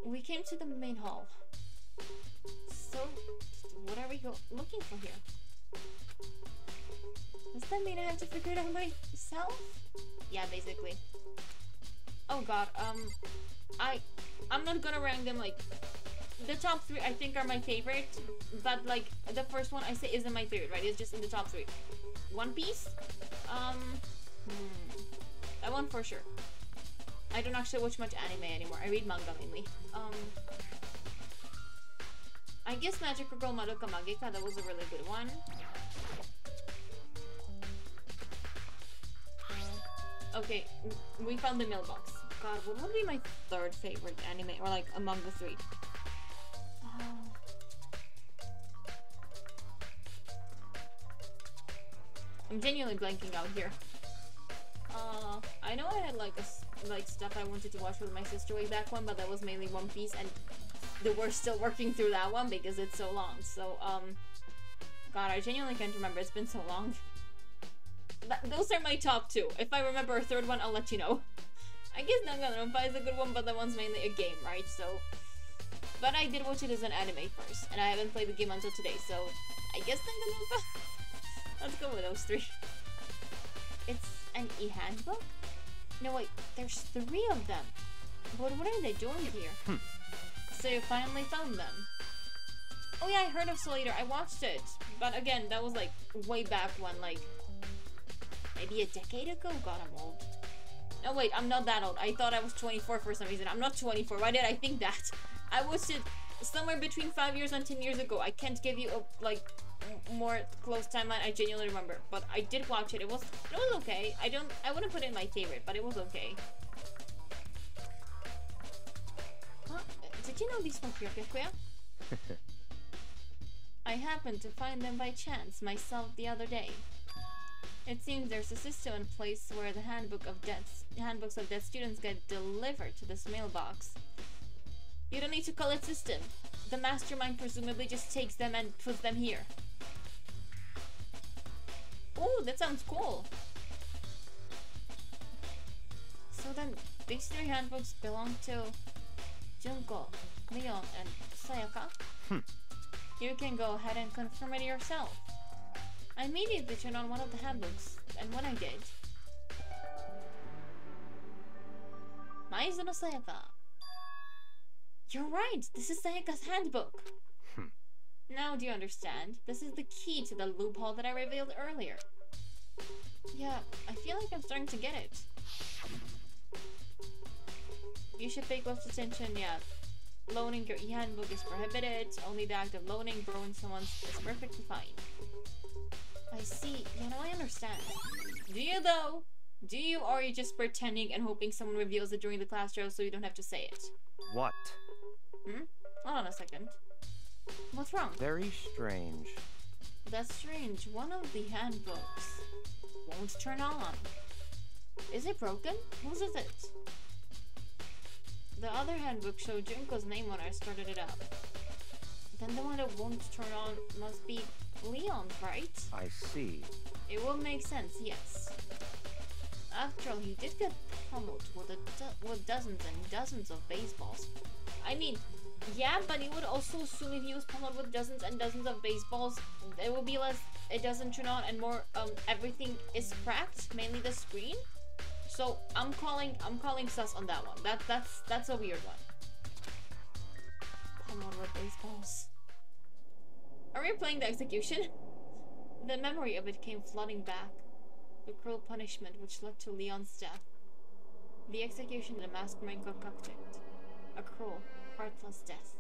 We came to the main hall. So, what are we looking for here? Does that mean I have to figure it out myself? Yeah, basically. Oh god, I'm not gonna rank them like... The top 3 I think are my favorite, but like, the first one I say isn't my favorite, right? It's just in the top 3. One Piece? That one for sure. I don't actually watch much anime anymore, I read manga mainly. I guess Magical Girl Madoka Magica, that was a really good one. Okay, we found the mailbox. God, what would be my 3rd favorite anime, or like among the 3? I'm genuinely blanking out here. I know I had like stuff I wanted to watch with my sister way back when, but that was mainly One Piece, and we're still working through that one because it's so long. So, God, I genuinely can't remember. It's been so long. Those are my top 2. If I remember a 3rd one, I'll let you know. I guess Danganronpa is a good one, but that one's mainly a game, right? So, but I did watch it as an anime first, and I haven't played the game until today, so I guess Danganronpa. Let's go with those 3. It's an e-handbook? No wait, there's 3 of them. But what are they doing here? So you finally found them. Oh yeah, I heard of Soul Eater. I watched it. But again, that was like way back when, like maybe a decade ago? God, I'm old. No wait, I'm not that old. I thought I was 24 for some reason. I'm not 24. Why did I think that? I watched it somewhere between 5 years and 10 years ago. I can't give you a like more close timeline. I genuinely remember. But I did watch it. It was okay. I wouldn't put it in my favorite, but it was okay. Huh? Did you know these from Kyokuya? I happened to find them by chance myself the other day. It seems there's a system in place where the handbooks of dead students get delivered to this mailbox. You don't need to call it system. The mastermind presumably just takes them and puts them here. Oh, that sounds cool. So then, these 3 handbooks belong to Junko, Leon, and Sayaka? You can go ahead and confirm it yourself. I immediately turned on one of the handbooks, and when I did... Maizu no Sayaka. You're right, this is Sayaka's handbook. Now do you understand? This is the key to the loophole that I revealed earlier. Yeah, I feel like I'm starting to get it. You should pay close attention, yeah. Loaning your e-handbook is prohibited. Only the act of loaning, borrowing someone's is perfectly fine. I see. Yeah, no, I understand. Do you though? Do you, or are you just pretending and hoping someone reveals it during the class show so you don't have to say it? What? Hold on a second. What's wrong? Very strange. That's strange. One of the handbooks won't turn on. Is it broken? Whose is it? The other handbook showed Junko's name when I started it up. Then the one that won't turn on must be Leon's, right? I see. It will make sense, yes. After all, he did get pummeled with dozens and dozens of baseballs. I mean, yeah, but you would also assume if he was pummeled with dozens and dozens of baseballs, there will be less, it doesn't turn on, and more, everything is cracked, mainly the screen. So I'm calling sus on that one. That's a weird one. Pummeled with baseballs. Are we playing the execution? The memory of it came flooding back. The cruel punishment which led to Leon's death. The execution the mastermind concocted. A cruel, heartless death.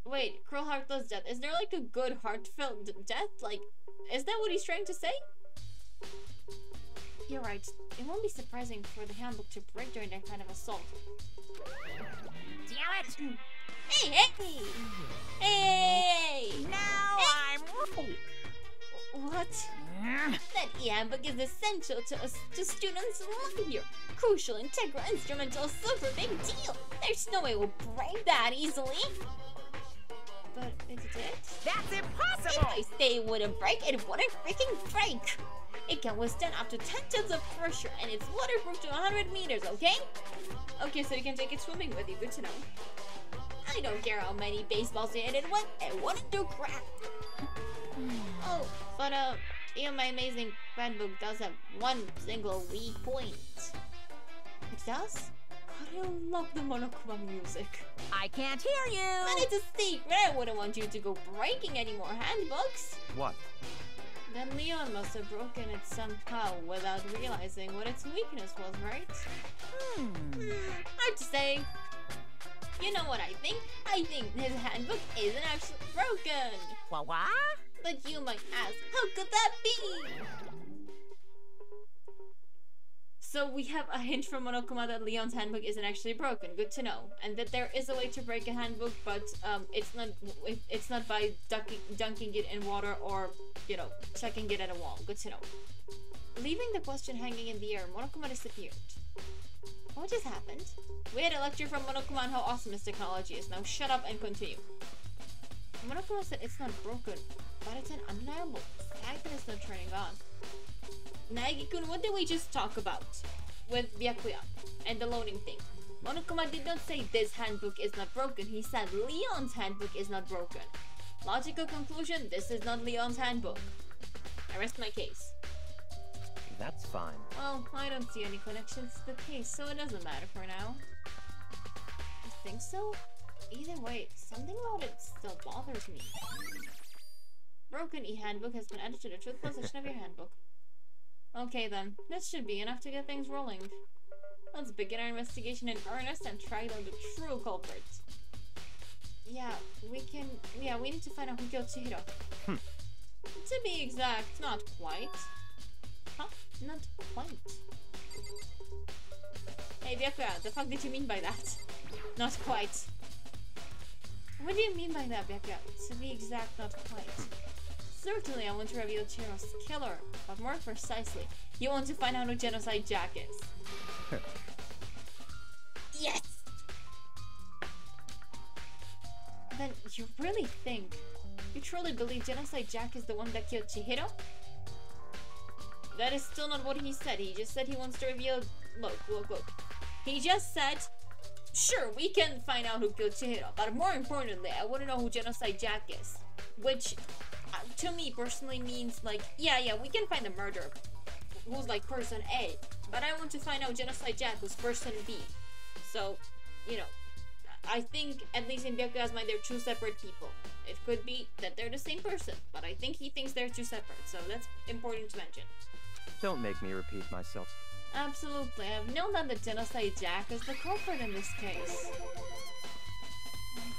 Wait, cruel, heartless death. Is there like a good, heartfelt death? Like, is that what he's trying to say? You're right. It won't be surprising for the handbook to break during that kind of assault. Damn it! Hey, hey! Hey! Now I'm right. What? That e-handbook is essential to students' life here. Crucial, integral, instrumental, super big deal. There's no way we'll break that easily. But it did? That's impossible! If I say it wouldn't break, it wouldn't freaking break. It can withstand up to 10 tons of pressure, and it's waterproof to 100 meters, okay? Okay, so you can take it swimming with you. Good to know. I don't care how many baseballs you hit it with. It wouldn't do crap. Oh, but even my amazing handbook does have one single weak point. It does? God, I love the Monokuma music. I can't hear you! And it's a secret. I wouldn't want you to go breaking any more handbooks. What? Then Leon must have broken it somehow without realizing what its weakness was, right? Hard to say. You know what I think? I think his handbook isn't actually broken. What? But you might ask, how could that be? So we have a hint from Monokuma that Leon's handbook isn't actually broken. Good to know. And that there is a way to break a handbook, but it's not by dunking it in water or, you know, checking it at a wall. Good to know. Leaving the question hanging in the air, Monokuma disappeared. What just happened? We had a lecture from Monokuma on how awesome his technology is. Now shut up and continue. Monokuma said it's not broken, but it's an undeniable fact that it's not turning on. Naegi-kun, what did we just talk about with Byakuya and the loaning thing? Monokuma did not say this handbook is not broken. He said Leon's handbook is not broken. Logical conclusion, this is not Leon's handbook. I rest my case. That's fine. Well, I don't see any connections to the case, so it doesn't matter for now. You think so? Either way, something about it still bothers me. Broken e-handbook has been added to the truth position of your handbook. Okay then, this should be enough to get things rolling. Let's begin our investigation in earnest and track down the true culprit. Yeah, we need to find out who killed Chihiro. To be exact, not quite. Huh? Not quite. Hey, Byakuya, the fuck did you mean by that? Not quite. What do you mean by that, Byakuya? To be exact, not quite. Certainly, I want to reveal Chihiro's killer, but more precisely, you want to find out who Genocide Jack is. Yes! Then you really think, you truly believe Genocide Jack is the one that killed Chihiro? That is still not what he said. He just said he wants to reveal... Look. He just said, sure, we can find out who killed Chihiro, but more importantly, I want to know who Genocide Jack is. Which, to me personally means like, yeah, we can find the murderer, who's like person A, but I want to find out Genocide Jack who's person B. So, you know, I think, at least in Byakuya's mind, they're two separate people. It could be that they're the same person, but I think he thinks they're two separate, so that's important to mention. Don't make me repeat myself. Absolutely, I've known that the Genocide Jack is the culprit in this case.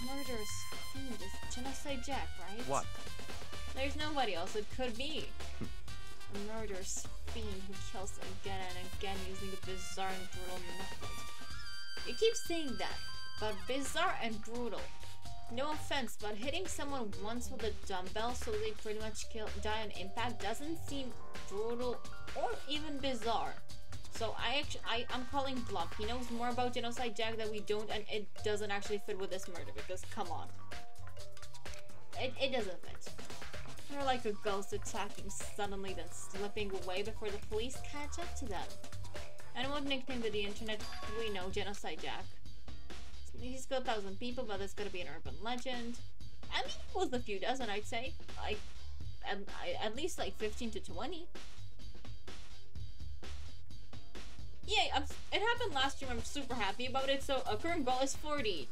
Murderous fiend is Genocide Jack, right? What? There's nobody else it could be. A murderous fiend who kills again and again using a bizarre and brutal method. You keep saying that, but bizarre and brutal. No offense, but hitting someone once with a dumbbell so they pretty much die on impact doesn't seem brutal or even bizarre. So I'm calling bluff. He knows more about Genocide Jack that we don't, and it doesn't actually fit with this murder, because come on. It doesn't fit. They're like a ghost attacking suddenly, then slipping away before the police catch up to them. And what nickname did the internet we know Genocide Jack? He's killed 1,000 people, but it's gonna be an urban legend. I mean, it was a few dozen, I'd say. Like, at least like 15 to 20. Yeah, it happened last year. I'm super happy about it. So, current goal is 40.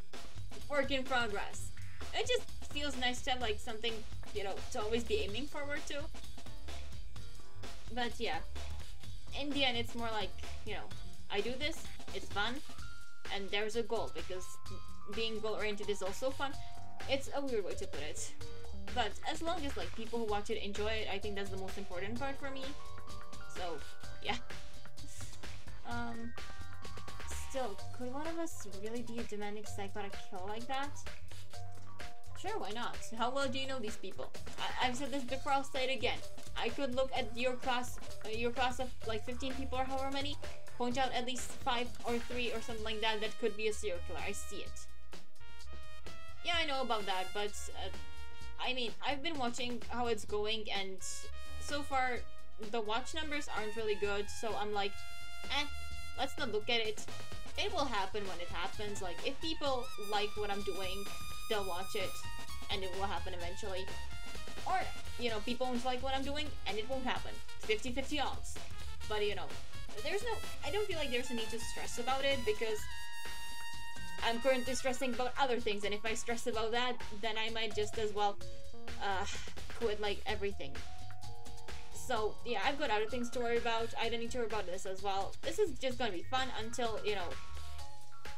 Work in progress. It just feels nice to have like something, you know, to always be aiming forward to. But yeah, in the end, it's more like, you know, I do this, it's fun, and there's a goal, because being goal-oriented is also fun. It's a weird way to put it. But as long as like people who watch it enjoy it, I think that's the most important part for me. So, yeah. Still, could one of us really be a demanding psychotic killer like that? Sure, why not? How well do you know these people? I've said this before, I'll say it again. I could look at your class of like 15 people or however many, point out at least 5 or 3 or something like that that could be a serial killer. I see it. Yeah, I know about that, but I mean, I've been watching how it's going, and so far the watch numbers aren't really good, so I'm like, let's not look at it. It will happen when it happens. Like, if people like what I'm doing, they'll watch it, and it will happen eventually. Or, you know, people won't like what I'm doing, and it won't happen. 50-50 odds. But, you know, I don't feel like there's a need to stress about it, because I'm currently stressing about other things, and if I stress about that, then I might just as well, quit, like, everything. So, yeah, I've got other things to worry about. I don't need to worry about this as well. This is just gonna be fun until, you know,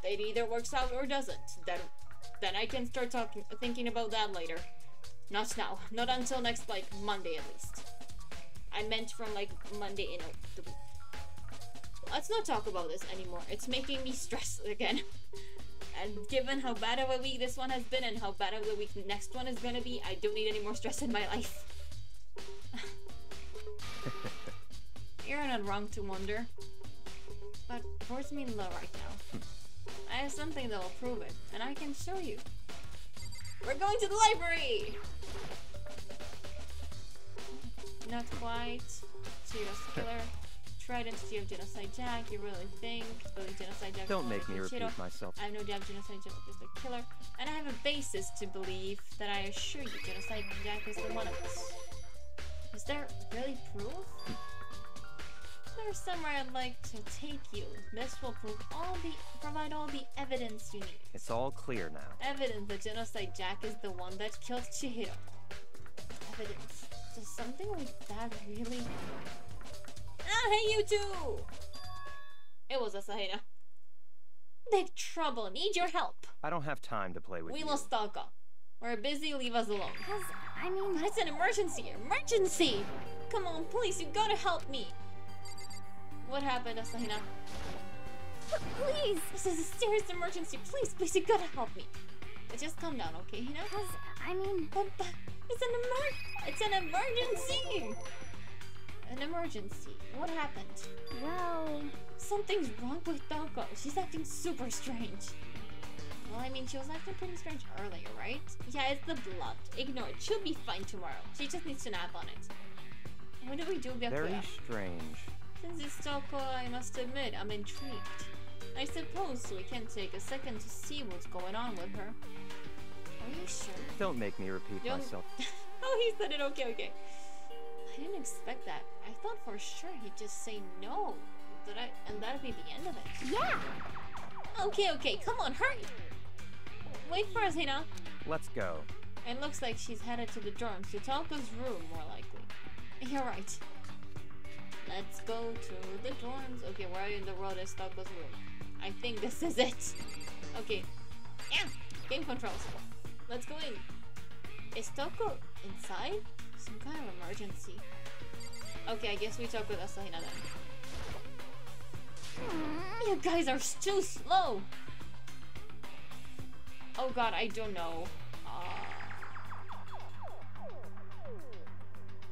it either works out or doesn't. Then I can start thinking about that later. Not now. Not until next, like, Monday at least. I meant from, like, Monday in the week. Let's not talk about this anymore. It's making me stress again. And given how bad of a week this one has been and how bad of the week the next one is gonna be, I don't need any more stress in my life. You're not wrong to wonder. But where's me low right now? I have something that will prove it, and I can show you. We're going to the library! Not quite. Chihiro's killer. True identity of Genocide Jack. You really think? Believe Genocide Jack. Don't make me repeat myself. I have no doubt Genocide Jack is the killer, and I have a basis to believe that I assure you Genocide Jack is the one of us. Is there really proof? There's somewhere I'd like to take you. This will provide all the evidence you need. It's all clear now. Evidence that Genocide Jack is the one that killed Chihiro. Evidence. Does something like that really... Ah, hey you two! It was Asahina. Big trouble. Need your help. I don't have time to play with We you. lost Taka. We're busy. Leave us alone. But it's an emergency. Emergency! Come on, please. You gotta help me. What happened, Asahina? please. This is a serious emergency. Please, you gotta help me. Just calm down, okay, Hina? But it's an emergency! An emergency. What happened? Well, Something's wrong with Doko. She's acting super strange. Well, I mean, she was acting pretty strange earlier, right? Yeah, it's the blood. Ignore it. She'll be fine tomorrow. She just needs to nap on it. What do we do, Byakuya? Very strange. Since it's Doko, I must admit, I'm intrigued. I suppose we can take a second to see what's going on with her. Are you sure? Don't make me repeat myself. Oh, he said it. Okay. I didn't expect that. I thought for sure he'd just say no. And that'd be the end of it. yeah. Okay. Come on, hurry. Wait for us, Hina. Let's go. It looks like she's headed to the dorms, to Talka's room, more likely. You're right. Let's go to the dorms. Okay, where in the world is Talka's room? I think this is it. Okay. Yeah. Game controls. Let's go in. Is Toko inside? Some kind of emergency. Okay, I guess we talk with Asahina then. You guys are too slow! Oh god, I don't know.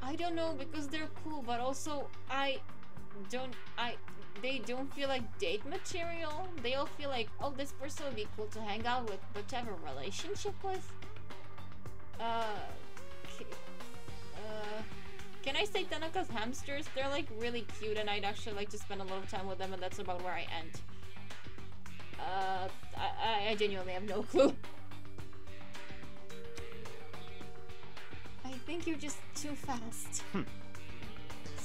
I don't know because they're cool, but also they don't feel like date material. They all feel like, oh, this person would be cool to hang out with, but to have a relationship with. Can I say Tanaka's hamsters? They're like really cute and I'd actually like to spend a little time with them, and that's about where I end. I genuinely have no clue. I think you're just too fast.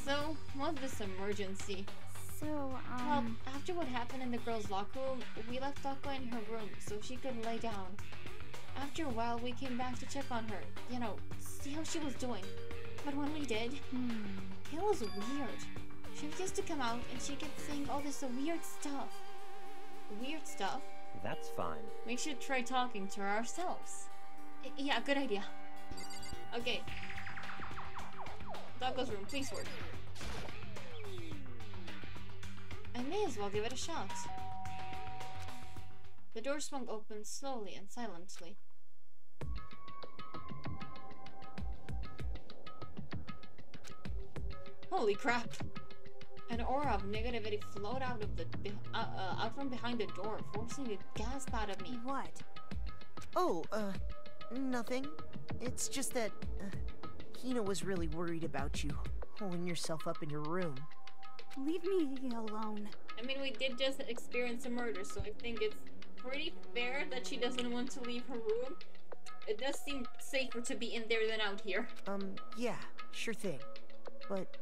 So, what's this emergency? So, Well, after what happened in the girls' locker room, we left Taka in her room so she could lay down. After a while, we came back to check on her, you know, see how she was doing. But when we did, it was weird. She used to come out and she kept saying all this weird stuff. Weird stuff? That's fine. We should try talking to her ourselves. Yeah, good idea. Okay. Taka's room, please work. I may as well give it a shot. The door swung open slowly and silently. Holy crap! An aura of negativity flowed out of out from behind the door, forcing a gasp out of me. What? Oh, nothing. It's just that Hina was really worried about you, holding yourself up in your room. leave me alone. I mean, we did just experience a murder, so I think it's pretty fair that she doesn't want to leave her room. It does seem safer to be in there than out here. Yeah, sure thing. But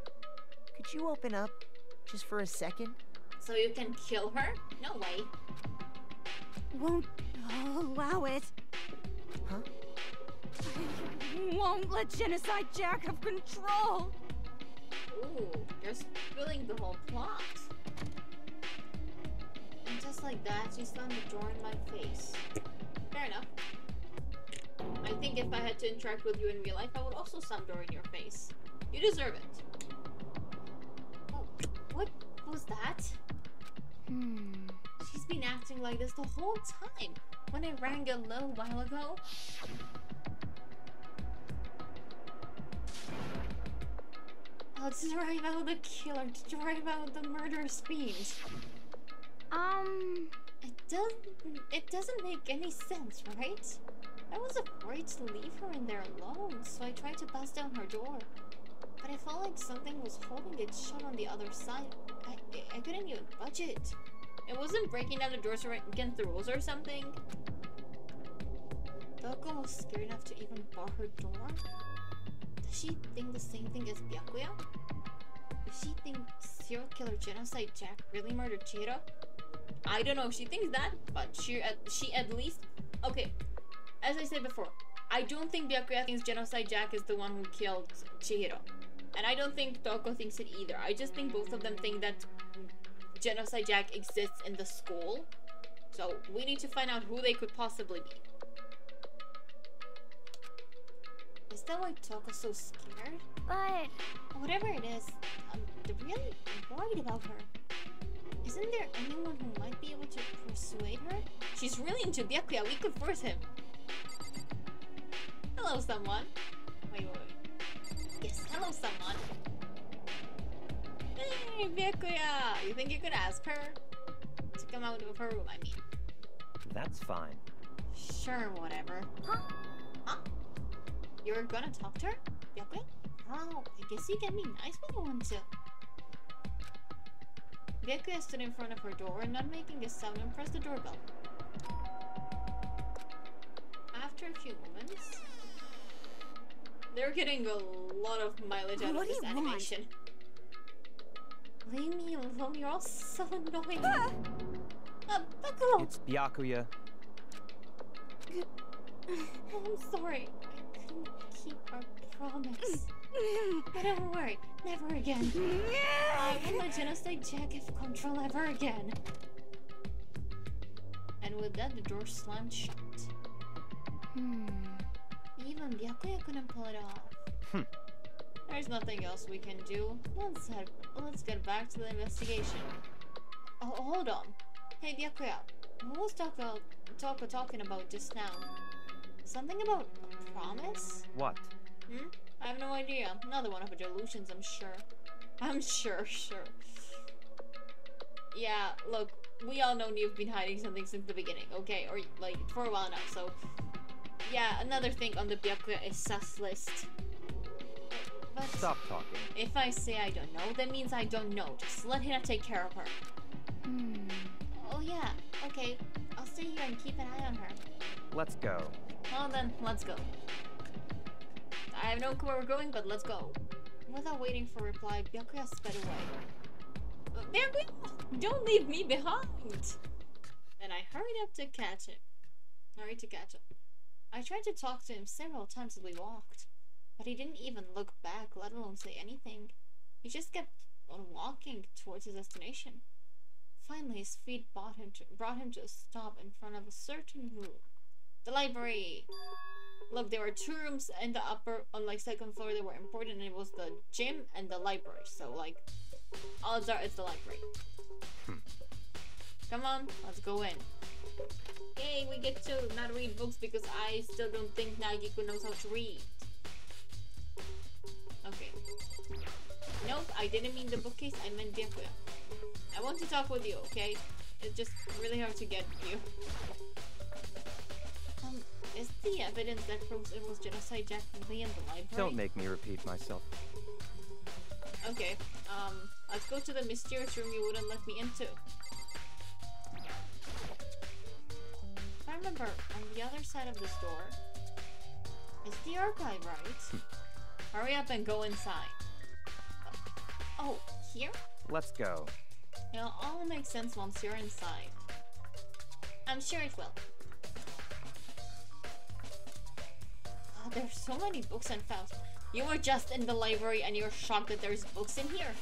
could you open up just for a second? So you can kill her? No way. Won't allow it. Huh? Won't let Genocide Jack have control. Ooh, you're spilling the whole plot. And just like that, she slammed the door in my face. Fair enough. I think if I had to interact with you in real life, I would also slam the door in your face. You deserve it. Oh, what was that? She's been acting like this the whole time. When I rang a little while ago. I'll drive out the killer, to drive out the murderous fiend. It doesn't make any sense, right? I was afraid to leave her in there alone, so I tried to bust down her door. But I felt like something was holding it shut on the other side. I couldn't even budge it. It wasn't breaking down the doors against the rules or something. Doko was scared enough to even bar her door? Does she think the same thing as Byakuya? If she thinks serial killer Genocide Jack really murdered Chihiro? I don't know if she thinks that, but she at least... Okay, as I said before, I don't think Byakuya thinks Genocide Jack is the one who killed Chihiro. And I don't think Toko thinks it either. I just think both of them think that Genocide Jack exists in the school. So we need to find out who they could possibly be. Is that why Toko's so scared? But Whatever it is, I'm really worried about her. Isn't there anyone who might be able to persuade her? She's really into Byakuya, we could force him. Hello, someone. Wait. Yes, hello, someone. Hey, Byakuya! You think you could ask her to come out of her room, I mean? That's fine. Sure, whatever. Huh? You're gonna talk to her? Byakuya? Oh, I guess you can be nice when you want to. Byakuya stood in front of her door, not making a sound, and pressed the doorbell. After a few moments... They're getting a lot of mileage out of this animation. Leave me alone, you're all so annoying. Bakulo! It's Byakuya. I'm sorry. I couldn't keep our promise. But don't worry, never again. I won't let Genocide Jack have control ever again. And with that, the door slammed shut. Even Byakuya couldn't pull it off. There's nothing else we can do. Let's get back to the investigation. Oh, hold on. Hey, Byakuya, what was Toko talking about just now? Something about a promise? What? I have no idea. Another one of her delusions, I'm sure. I'm sure. Yeah, look, we all know you've been hiding something since the beginning, okay? Or, like, for a while now, so... Yeah, another thing on the Byakuya is sus list. But Stop talking. if I say I don't know, that means I don't know. Just let Hina take care of her. Oh yeah, okay. I'll stay here and keep an eye on her. Let's go. Well then, let's go. I have no clue where we're going, but let's go. Without waiting for a reply, Byakuya sped away. Byakuya! Don't leave me behind! And I hurried up to catch him. I tried to talk to him several times as we walked, but he didn't even look back, let alone say anything. He just kept on walking towards his destination. Finally, his feet brought him to a stop in front of a certain room. The library! Look, there were two rooms in the upper, on like second floor that were important, and it was the gym and the library. So like, odds are it's the library. Come on, let's go in. Yay, we get to not read books because I still don't think Nagiko knows how to read. Okay. Nope, I didn't mean the bookcase, I meant Byakuya. I want to talk with you, okay? It's just really hard to get you. Is the evidence that proves it was Genocide Jack really in the library? Don't make me repeat myself. Okay, let's go to the mysterious room you wouldn't let me into. If I remember, on the other side of this door is the archive, right? Hurry up and go inside. Oh, here? Let's go. It'll all make sense once you're inside. I'm sure it will. Oh, there's so many books and files. You were just in the library and you're shocked that there's books in here.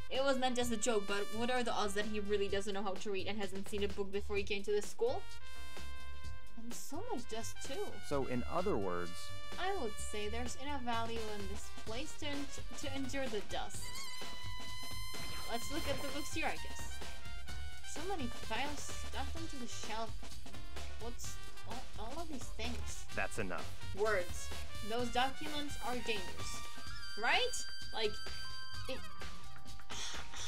It was meant as a joke, but what are the odds that he really doesn't know how to read and hasn't seen a book before he came to this school? And so much dust too. So in other words... I would say there's enough value in this place to endure the dust. Let's look at the books here, I guess. So many files stuffed into the shelf. What's all of these things? That's enough. Words. Those documents are dangerous. Right? Like,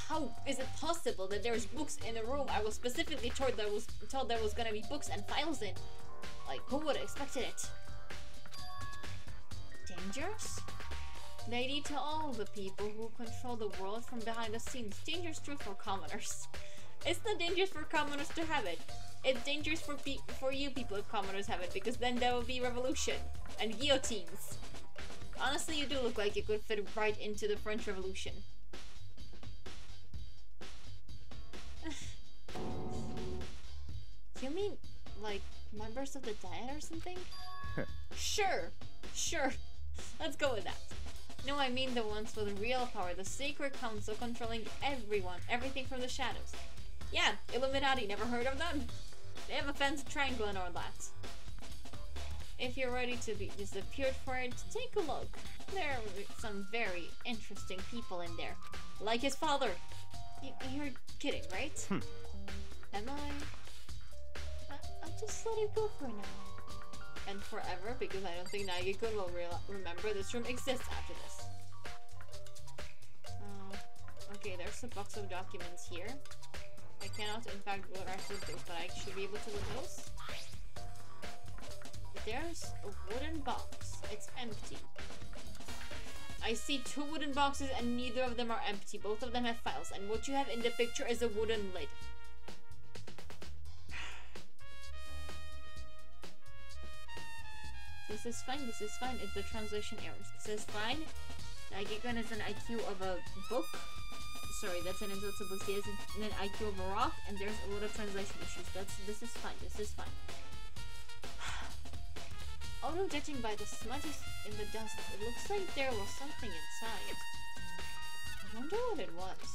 how is it possible that there's books in the room I was specifically told there was gonna be books and files in? Like, who would have expected it? Dangerous? They lead to all the people who control the world from behind the scenes. Dangerous too for commoners. It's not dangerous for commoners to have it. It's dangerous for you people if commoners have it, because then there will be revolution and guillotines. Honestly, you do look like you could fit right into the French Revolution. You mean, like, members of the Diet or something? Sure. Let's go with that. No, I mean the ones with real power, the Sacred Council controlling everyone, everything from the shadows. Yeah, Illuminati, never heard of them? They have a fancy triangle and all that. If you're ready to be disappeared for it, take a look. There are some very interesting people in there. Like his father. You're kidding, right? Am I? I'll just let it go for now. And forever, because I don't think Naegi-kun will remember this room exists after this. Okay, there's a box of documents here. I cannot, in fact, go with those, but I should be able to with those. There's a wooden box. It's empty. I see 2 wooden boxes and neither of them are empty. Both of them have files, and what you have in the picture is a wooden lid. This is fine, it's the translation errors. This is fine. Naegi-kun is an IQ of a book. Sorry, that's an insult to books. He has an IQ of a rock, and there's a lot of translation issues. This is fine. Although judging by the smudges in the dust, it looks like there was something inside. I wonder what it was.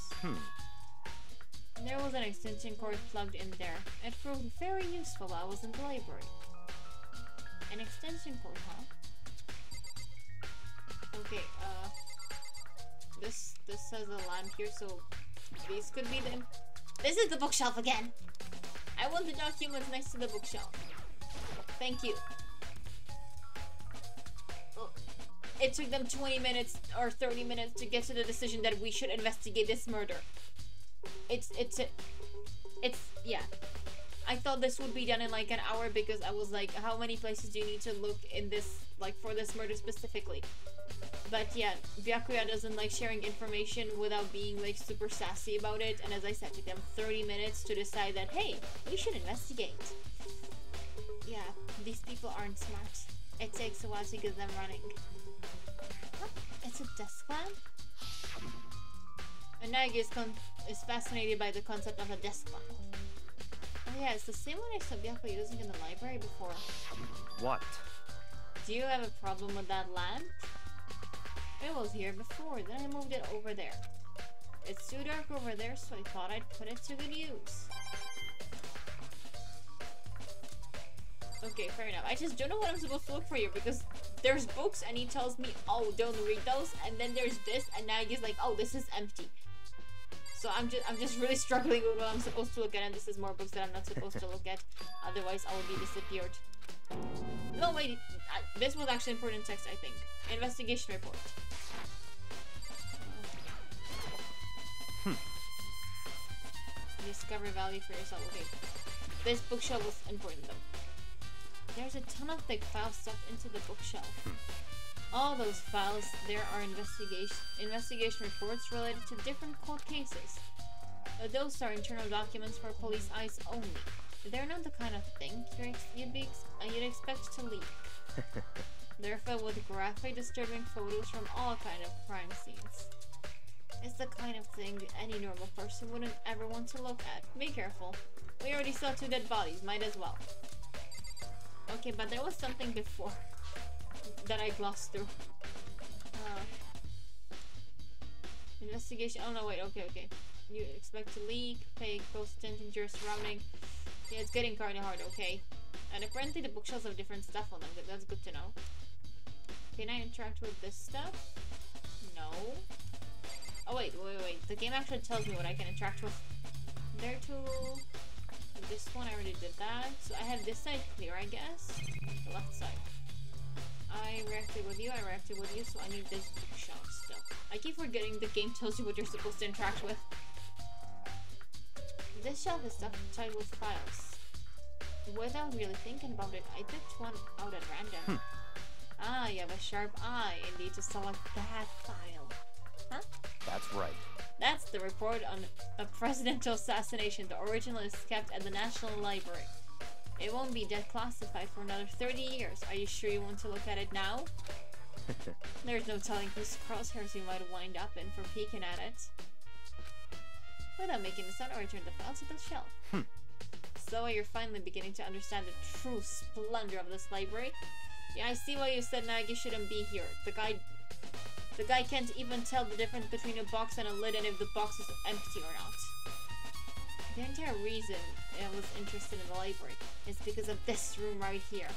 There was an extension cord plugged in there. It proved very useful while I was in the library. An extension cord, huh? Okay, this says a lamp here, so these could be the... This is the bookshelf again! I want the documents next to the bookshelf. Thank you. Oh, it took them 20 minutes or 30 minutes to get to the decision that we should investigate this murder. Yeah. I thought this would be done in like an hour because I was like, how many places do you need to look in this, like for this murder specifically? But yeah, Byakuya doesn't like sharing information without being like super sassy about it, and as I said, it took them 30 minutes to decide that, hey, we should investigate. Yeah, these people aren't smart. It takes a while to get them running. Huh? It's a desk lamp? And Naegi is fascinated by the concept of a desk lamp. Oh yeah, it's the same one I saw Byakuya using in the library before. What? Do you have a problem with that lamp? It was here before, then I moved it over there. It's too dark over there, so I thought I'd put it to good use. Okay, fair enough. I just don't know what I'm supposed to look for here because there's books and he tells me, oh, don't read those, and then there's this, and now he's like, oh, this is empty. So I'm just really struggling with what I'm supposed to look at, and this is more books that I'm not supposed to look at. Otherwise, I will be disappeared. No, wait. This was actually important text, I think. Investigation report. Discover value for yourself. Okay. This bookshelf was important though. There's a ton of thick files stuffed into the bookshelf. All those files, there are investigation reports related to different cold cases. Those are internal documents for police eyes only. They're not the kind of thing you'd expect to leak. They're filled with graphic, disturbing photos from all kinds of crime scenes. It's the kind of thing any normal person wouldn't ever want to look at. Be careful. We already saw 2 dead bodies, might as well. Okay, but there was something before that I glossed through. Investigation. Oh no, wait. Okay. You expect to leak. Pay close attention to your surroundings. Yeah, it's getting kind of hard. Okay. And apparently the bookshelves have different stuff on them. That's good to know. Can I interact with this stuff? No. Oh wait. The game actually tells me what I can interact with. There too. This one I already did that. So I have this side clear, I guess. The left side. I reacted with you, so I need this bookshelf still. I keep forgetting the game tells you what you're supposed to interact with. This shelf is stuffed tied with files. Without really thinking about it, I picked one out at random. Ah, you have a sharp eye, indeed, to select that file. Huh? That's right. That's the report on a presidential assassination. The original is kept at the National Library. It won't be declassified for another 30 years. Are you sure you want to look at it now? There's no telling whose crosshairs you might wind up in for peeking at it. Without making a sound, I returned the file to the shelf. So you're finally beginning to understand the true splendor of this library? Yeah, I see why you said Nagi shouldn't be here. The guy can't even tell the difference between a box and a lid and if the box is empty or not. The entire reason I was interested in the library is because of this room right here.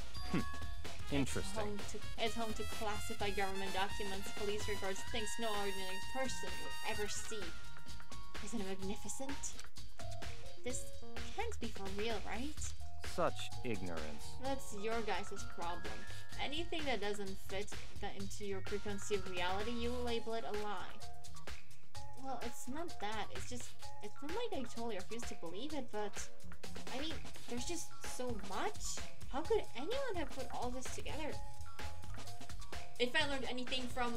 Interesting. It's home to classified government documents, police records, things no ordinary person would ever see. Isn't it magnificent? This can't be for real, right? Such ignorance. That's your guys' problem. Anything that doesn't fit into your preconceived reality, you label it a lie. Well, it's not that. It's not like I totally refuse to believe it, but I mean, there's just so much. How could anyone have put all this together? If I learned anything from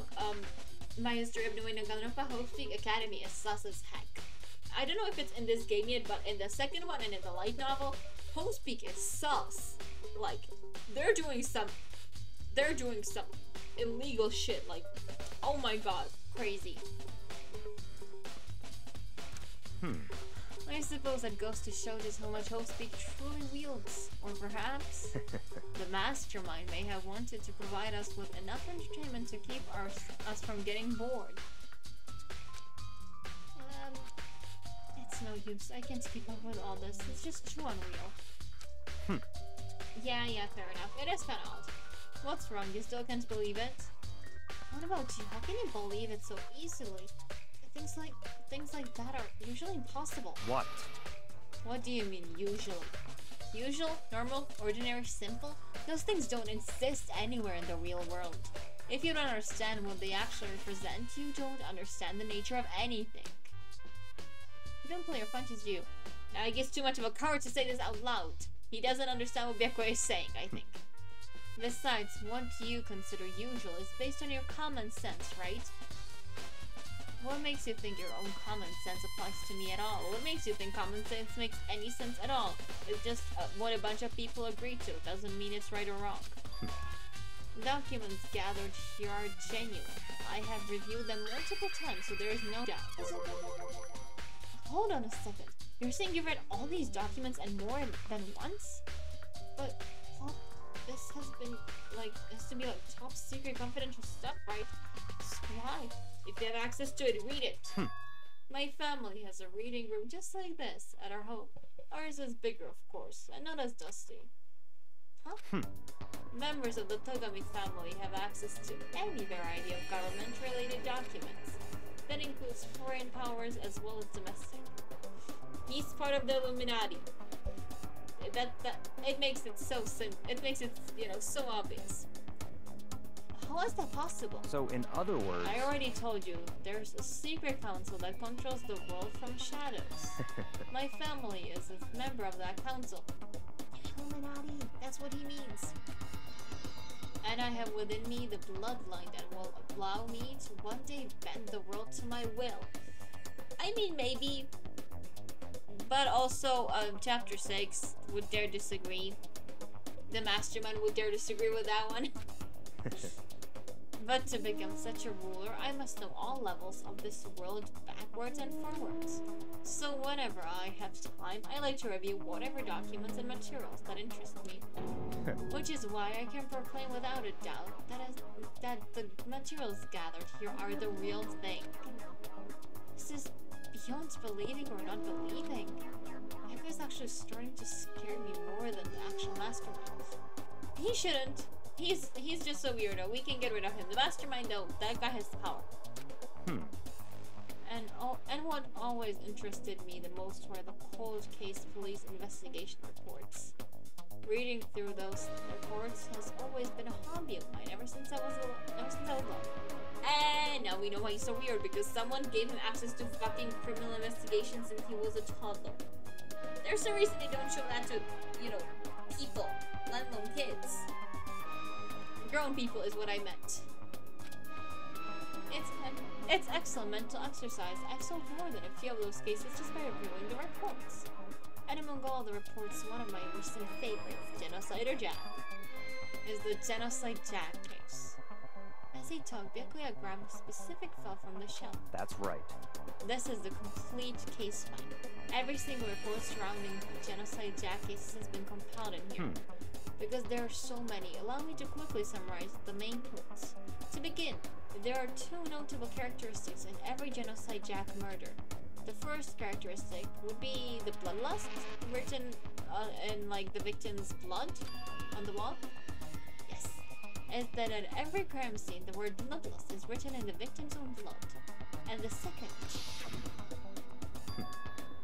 my history of knowing Danganronpa, Hosting Academy is sus as heck. I don't know if it's in this game yet, but in the second one and in the light novel, Hopepeak is sus. Like, they're doing some illegal shit. Like, oh my god, crazy. I suppose that goes to show just how much Hopepeak truly wields. Or perhaps the mastermind may have wanted to provide us with enough entertainment to keep us from getting bored. It's no use. I can't keep up with all this. It's just too unreal. Yeah, fair enough. It is kind of odd. What's wrong? You still can't believe it? What about you? How can you believe it so easily? Things like that are usually impossible. What? What do you mean, usually? Usual, normal, ordinary, simple? Those things don't exist anywhere in the real world. If you don't understand what they actually represent, you don't understand the nature of anything. You don't pull your punches, do you? I guess too much of a coward to say this out loud. He doesn't understand what Byakko is saying, I think. Besides, what you consider usual is based on your common sense, right? What makes you think your own common sense applies to me at all? What makes you think common sense makes any sense at all? It's just what a bunch of people agree to. It doesn't mean it's right or wrong. Documents gathered here are genuine. I have reviewed them multiple times, so there is no doubt. Hold on a second. You're saying you've read all these documents and more than once? But, well, this has to be like top secret confidential stuff, right? So why? If you have access to it, read it. My family has a reading room just like this at our home. Ours is bigger, of course, and not as dusty. Members of the Togami family have access to any variety of government-related documents. That includes foreign powers as well as domestic. He's part of the Illuminati. It makes it so so obvious. How is that possible? So, in other words... I already told you, there's a secret council that controls the world from shadows. My family is a member of that council. Illuminati, that's what he means. And I have within me the bloodline that will allow me to one day bend the world to my will. I mean, maybe. But also, Chapter 6 would dare disagree. The Mastermind would dare disagree with that one. But to become such a ruler, I must know all levels of this world backwards and forwards. So whenever I have time, I like to review whatever documents and materials that interest me. Which is why I can proclaim without a doubt that the materials gathered here are the real thing. This is beyond believing or not believing. Byakko is actually starting to scare me more than the actual mastermind. He shouldn't. He's just a weirdo. We can get rid of him. The mastermind, though, that guy has power. And what always interested me the most were the cold case police investigation reports. Reading through those reports has always been a hobby of mine ever since I was little. And now we know why he's so weird, because someone gave him access to fucking criminal investigations since he was a toddler. There's a reason they don't show that to, people, let alone kids. Grown people is what I meant. It's excellent mental exercise. I've solved more than a few of those cases just by reviewing the reports. And among all the reports, one of my recent favorites, Genocide or Jack, is the Genocide Jack case. they talk, Byakuya grabbed a specific file from the shelf. That's right. This is the complete case file. Every single report surrounding Genocide Jack cases has been compiled in here. Because there are so many, allow me to quickly summarize the main points. To begin, there are two notable characteristics in every Genocide Jack murder. The first characteristic would be the bloodlust, written in like the victim's blood on the wall. Yes, is that at every crime scene the word bloodlust is written in the victim's own blood. And the second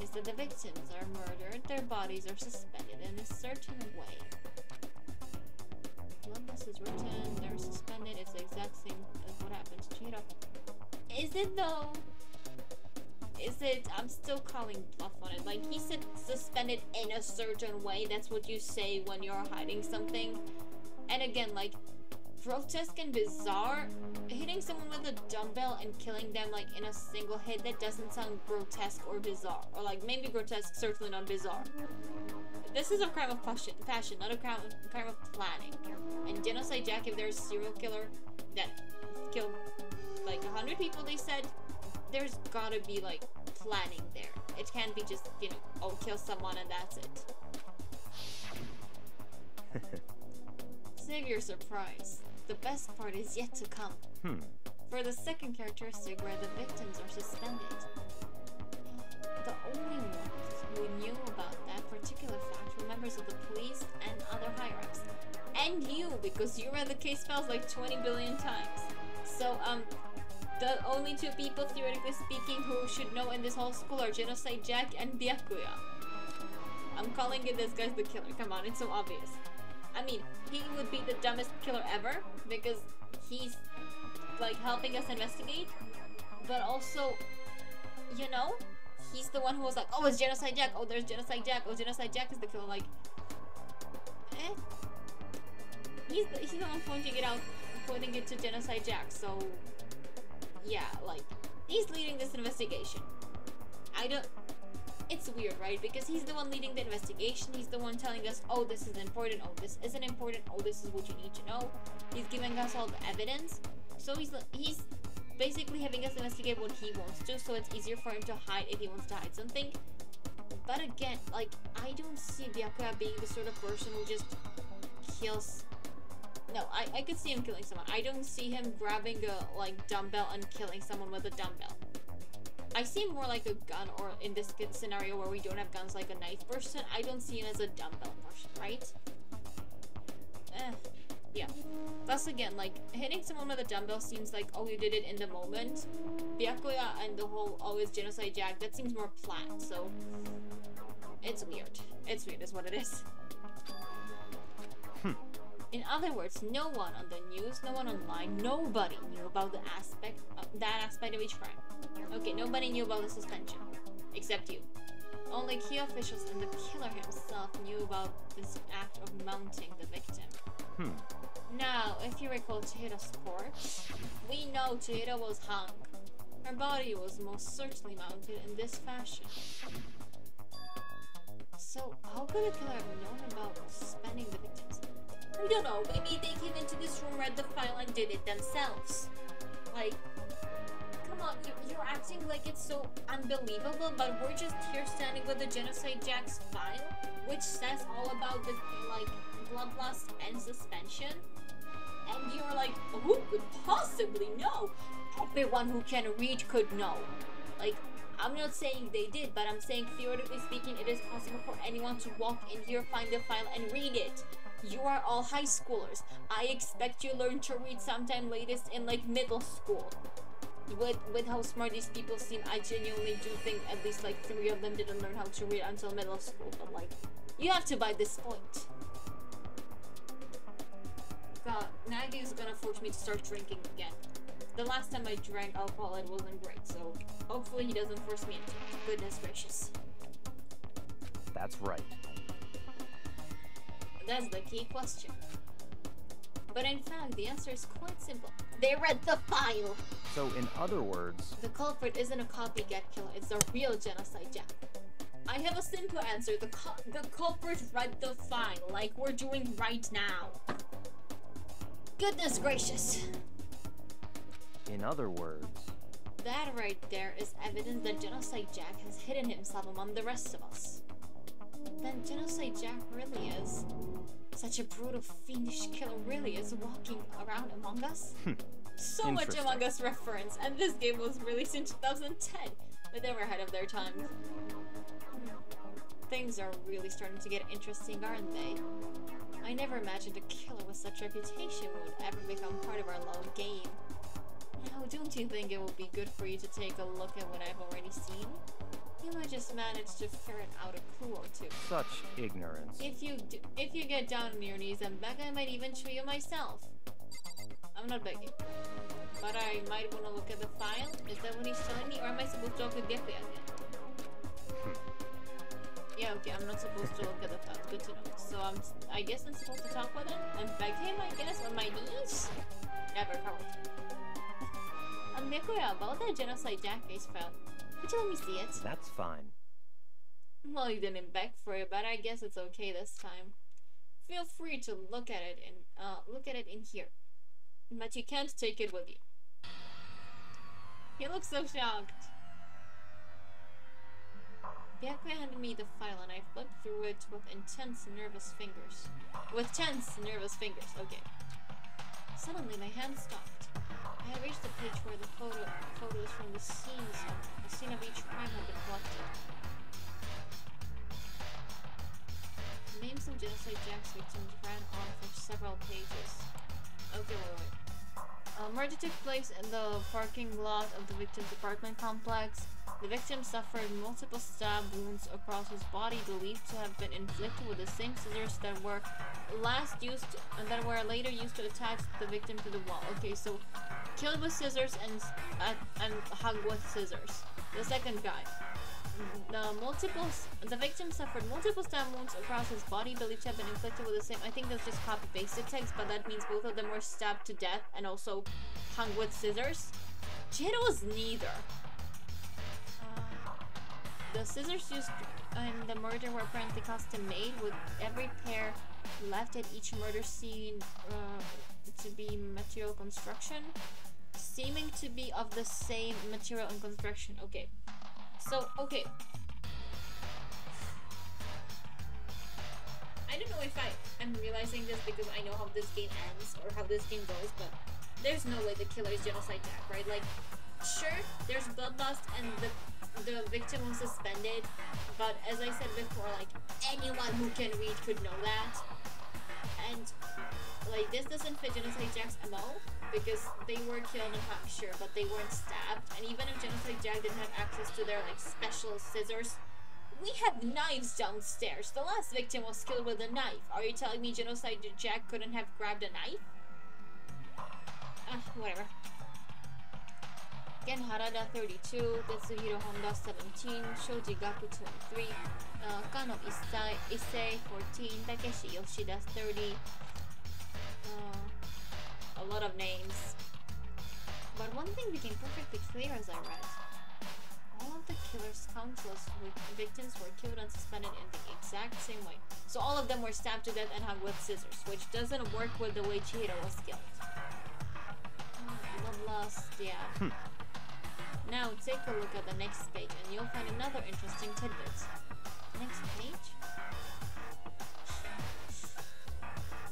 is that the victims are murdered, their bodies are suspended in a certain way. Bloodlust is written, they're suspended, it's the exact same as what happened to Chihiro. Is it though? Is it? I'm still calling bluff on it. Like, he said suspended in a certain way. That's what you say when you're hiding something. And again, like, grotesque and bizarre. Hitting someone with a dumbbell and killing them, like, in a single hit, that doesn't sound grotesque or bizarre. Or, like, maybe grotesque, certainly not bizarre. This is a crime of passion, not a crime of planning. And Genocide Jack, if there's a serial killer that killed, like, 100 people, they said, there's gotta be, like, planning there. It can't be just, you know, oh, kill someone and that's it. Save your surprise. The best part is yet to come. For the second characteristic, where the victims are suspended, the only ones who knew about that particular fact were members of the police and other higher-ups. And you, because you read the case files like 20 billion times. So, the only two people, theoretically speaking, who should know in this whole school are Genocide Jack and Byakuya. I'm calling it this guy's the killer. Come on, it's so obvious. I mean, he would be the dumbest killer ever because he's, like, helping us investigate. But also, you know, he's the one who was like, oh, it's Genocide Jack. Oh, there's Genocide Jack. Oh, Genocide Jack is the killer. Like, He's the one pointing it to Genocide Jack, so... yeah, like, he's leading this investigation. It's weird, right? Because he's the one leading the investigation, he's the one telling us, oh, this is important, oh, this isn't important, oh, this is what you need to know. He's giving us all the evidence. So he's basically having us investigate what he wants to, so it's easier for him to hide if he wants to hide something. But again, like, I don't see Byakuya being the sort of person who just kills... No, I could see him killing someone. I don't see him grabbing a, like, dumbbell and killing someone with a dumbbell. I see him more like a gun, or in this scenario where we don't have guns, like a knife person, I don't see him as a dumbbell person, right? Yeah. Thus again, like, hitting someone with a dumbbell seems like, oh, you did it in the moment. Byakuya and the whole, oh, it's Genocide Jack, that seems more planned, so... it's weird. It's weird is what it is. In other words, no one on the news, no one online, nobody knew about that aspect of each crime. Okay, nobody knew about the suspension, except you. Only key officials and the killer himself knew about this act of mounting the victim. Now, if you recall Chihiro's corpse, we know Chihiro was hung. Her body was most certainly mounted in this fashion. So, how could a killer have known about suspending the victims? We don't know, maybe they came into this room, read the file, and did it themselves. Like, come on, you're acting like it's so unbelievable, but we're just here standing with the Genocide Jack's file, which says all about the, like, bloodlust and suspension. And you're like, who could possibly know? Everyone who can read could know. Like, I'm not saying they did, but I'm saying theoretically speaking, it is possible for anyone to walk in here, find the file, and read it. You are all high schoolers. I expect you learn to read sometime latest in, like, middle school. With how smart these people seem, I genuinely do think at least, like, 3 of them didn't learn how to read until middle school. But, like, you have to by this point. God, Nagy is gonna force me to start drinking again. The last time I drank alcohol, it wasn't great, so hopefully he doesn't force me into it. Goodness gracious. That's right. That's the key question. But in fact, the answer is quite simple. They read the file! So, in other words... the culprit isn't a copycat killer, it's a real Genocide Jack. I have a simple answer. The culprit read the file, like we're doing right now. Goodness gracious. In other words, that right there is evidence that Genocide Jack has hidden himself among the rest of us. Then Genocide Jack really is such a brutal, fiendish killer, really is walking around among us. So much Among Us reference, and this game was released in 2010, but they were ahead of their time. Things are really starting to get interesting, aren't they? I never imagined a killer with such reputation would ever become part of our lone game. Now, don't you think it would be good for you to take a look at what I've already seen? You might just manage to ferret out a clue or two. such ignorance. If you get down on your knees and beg, I might even show you myself. I'm not begging, but I might want to look at the file. Is that what he's telling me, or am I supposed to talk to Geppy again? Yeah, okay, I'm not supposed to look at the file. Good to know. So I guess I'm supposed to talk with him and beg him, I guess, on my knees? Never, probably. Mikuya, about that Genocide Jack case file. Could you let me see it? That's fine. Well, you didn't beg for it, but I guess it's okay this time. Feel free to look at it in here. But you can't take it with you. He looks so shocked. Byakuya handed me the file and I flipped through it with tense, nervous fingers. Okay. Suddenly my hand stopped. I had reached the page where the photos from the scene of each crime had been collected. The names of Genocide Jack's victims ran on for several pages. Okay, wait. Murder took place in the parking lot of the victim's apartment complex. The victim suffered multiple stab wounds across his body, believed to have been inflicted with the same scissors that were later used to attach the victim to the wall. Okay, so killed with scissors and hugged with scissors. The second guy. The victim suffered multiple stab wounds across his body, believed to have been inflicted with the same. I think that's just copy-pasted text, but that means both of them were stabbed to death and also hung with scissors. Chihiro was neither. The scissors used in the murder were apparently custom-made, with every pair left at each murder scene to be material construction, seeming to be of the same material and construction. Okay. So, okay. I don't know if I'm realizing this because I know how this game ends or how this game goes, but there's no way the killer is Genocide Jack, right? Like, sure, there's bloodlust and the victim was suspended, but as I said before, like, anyone who can read could know that. And, like, this doesn't fit Genocide Jack's MO, because they were killed, I'm sure, but they weren't stabbed. And even if Genocide Jack didn't have access to their, like, special scissors, we had knives downstairs. The last victim was killed with a knife. Are you telling me Genocide Jack couldn't have grabbed a knife? Whatever. Ken Harada 32, Tetsuhiro Honda 17, Shoji Gaku 23, Kano Issei 14, Takeshi Yoshida 30. A lot of names. But one thing became perfectly clear as I read. All of the killer's countless victims were killed and suspended in the exact same way. So all of them were stabbed to death and hung with scissors, which doesn't work with the way Chihiro was killed. Bloodlust, yeah. Now take a look at the next page and you'll find another interesting tidbit. Next page?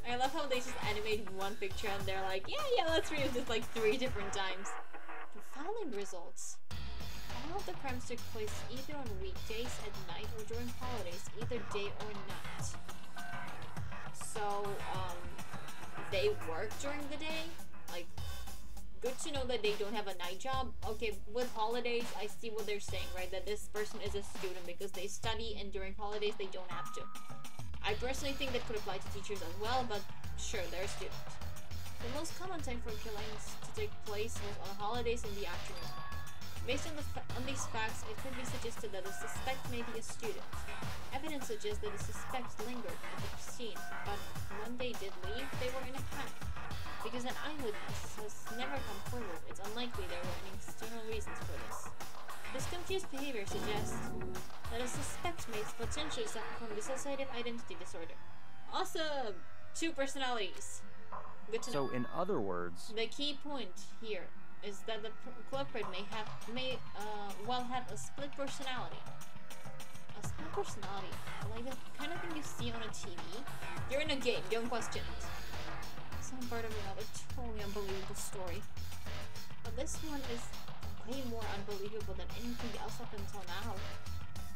I love how they just animate one picture and they're like, yeah, let's read this like 3 different times. The following results. All of the crimes took place either on weekdays, at night, or during holidays, either day or night. So, they work during the day? Like, good to know that they don't have a night job. Okay, with holidays, I see what they're saying, right? That this person is a student because they study and during holidays they don't have to. I personally think that could apply to teachers as well, but sure, they're students. The most common time for killings to take place was on holidays in the afternoon. Based on these facts, it could be suggested that the suspect may be a student. Evidence suggests that the suspects lingered at the scene, but when they did leave, they were in a panic. Because an eyewitness has never come forward, it's unlikely there were any external reasons for this. This confused behavior suggests that a suspect may potentially suffer from dissociative identity disorder. Awesome! 2 personalities. Good to know. So in other words, the key point here is that the culprit may well have a split personality. A split personality, like the kind of thing you see on a TV. You're in a game, don't question it. Some part of another totally unbelievable story. But this one is way more unbelievable than anything else up until now.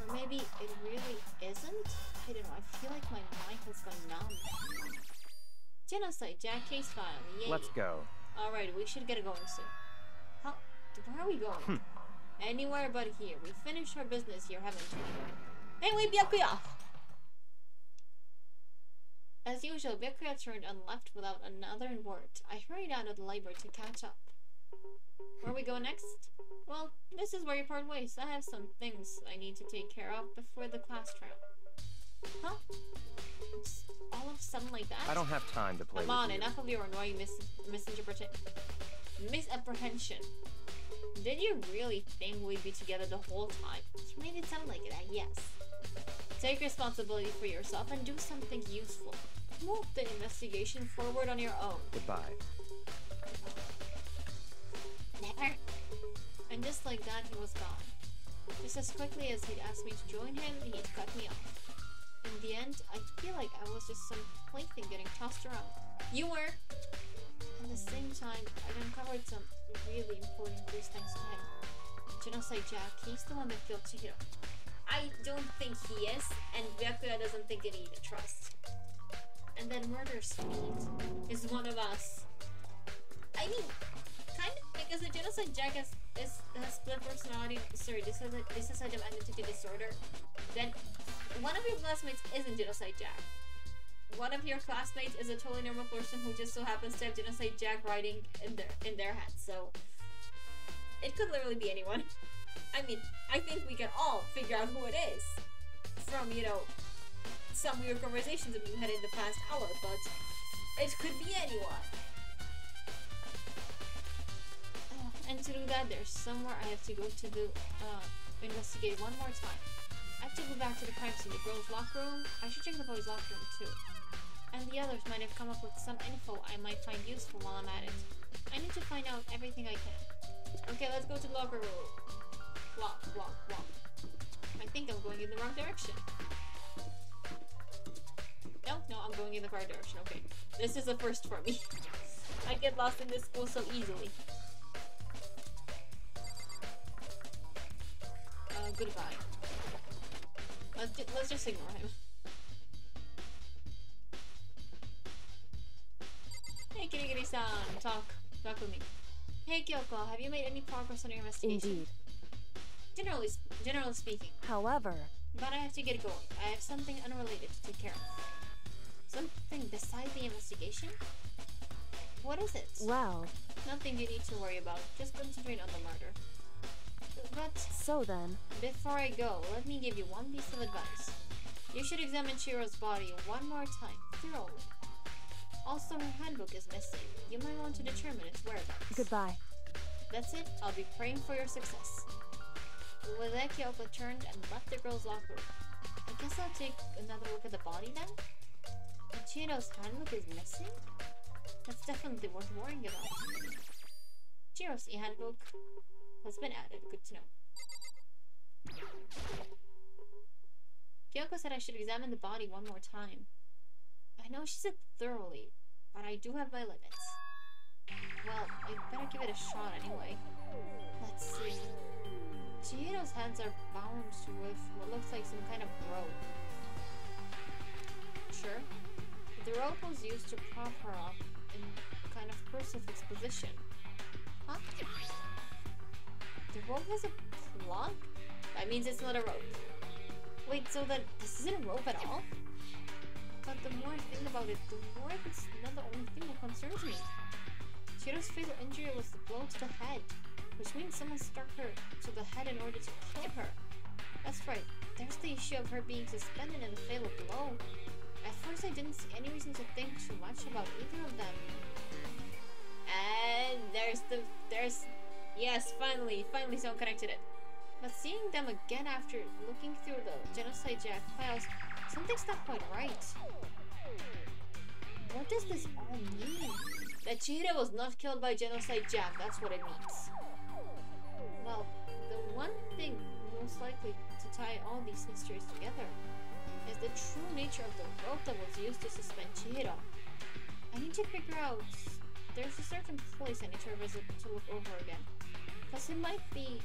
Or maybe it really isn't? I don't know, I feel like my mind has gone numb. Genocide, Jack case file, yay. Let's go. Alright, we should get going soon. How? Where are we going? Anywhere but here. We finished our business here, haven't we? Anyway, Byakuya! As usual, Byakuya turned and left without another word. I hurried out of the library to catch up. Where we go next? Well, this is where you part ways. I have some things I need to take care of before the class trial. Huh? Just all of a sudden like that? I don't have time to play Come with on, you. enough of your annoying misapprehension. Did you really think we'd be together the whole time? You made it sound like that, yes. Take responsibility for yourself and do something useful. Move the investigation forward on your own. Goodbye. Never. And just like that, he was gone. Just as quickly as he'd asked me to join him, he'd cut me off. In the end, I feel like I was just some plaything getting tossed around. You were! At the same time, I'd uncovered some really important clues thanks to him. Genocide Jack, he's the one that killed Chihiro. I don't think he is, and Byakuya doesn't think it either, trust. And then Murder Speed is one of us. I mean, kind of, because the Genocide Jack has split personality, sorry, dissociative identity disorder, then one of your classmates isn't Genocide Jack. One of your classmates is a totally normal person who just so happens to have Genocide Jack writing in their head, so it could literally be anyone. I mean, I think we can all figure out who it is from, you know, some weird conversations that we've had in the past hour, but it could be anyone. And to do that, there's somewhere I have to go to do, investigate one more time. I have to go back to the crime scene, the girls' locker room. I should check the boys' locker room too. And the others might have come up with some info I might find useful while I'm at it. I need to find out everything I can. Okay, let's go to the locker room. Walk, walk, walk. I think I'm going in the wrong direction. No, I'm going in the right direction. Okay, this is a first for me. I get lost in this school so easily. Goodbye. Let's just ignore him. Hey, Kirigiri-san, talk with me. Hey, Kyoko, have you made any progress on your investigation? Indeed. Generally speaking. However... But I have to get going. I have something unrelated to take care of. Something besides the investigation? What is it? Well... Nothing you need to worry about. Just concentrate on the murder. But... So then... Before I go, let me give you one piece of advice. You should examine Chihiro's body one more time, thoroughly. Also, her handbook is missing. You might want to determine its whereabouts. Goodbye. That's it. I'll be praying for your success. With that, Kyoko turned and left the girls' locker room. I guess I'll take another look at the body then? And Chihiro's handbook is missing? That's definitely worth worrying about. Chihiro's handbook has been added. Good to know. Kyoko said I should examine the body one more time. I know she said thoroughly, but I do have my limits. Well, I better give it a shot anyway. Let's see. Chihiro's hands are bound with what looks like some kind of rope. Sure. The rope was used to prop her up in a kind of crucifix position. Huh? The rope has a plug? That means it's not a rope. Wait, so then this isn't a rope at all? But the more I think about it, the more it's not the only thing that concerns me. Chihiro's fatal injury was the blow to the head, which means someone struck her to the head in order to kill her. That's right, there's the issue of her being suspended in the fatal blow. At first I didn't see any reason to think too much about either of them. And yes, finally someone connected it. But seeing them again after looking through the Genocide Jack files, something's not quite right. What does this all mean? That Chihiro was not killed by Genocide Jack, that's what it means. Well, the one thing most likely to tie all these mysteries together is the true nature of the rope that was used to suspend Chihiro. I need to figure out... There's a certain place I need to visit to look over again. Because it might be,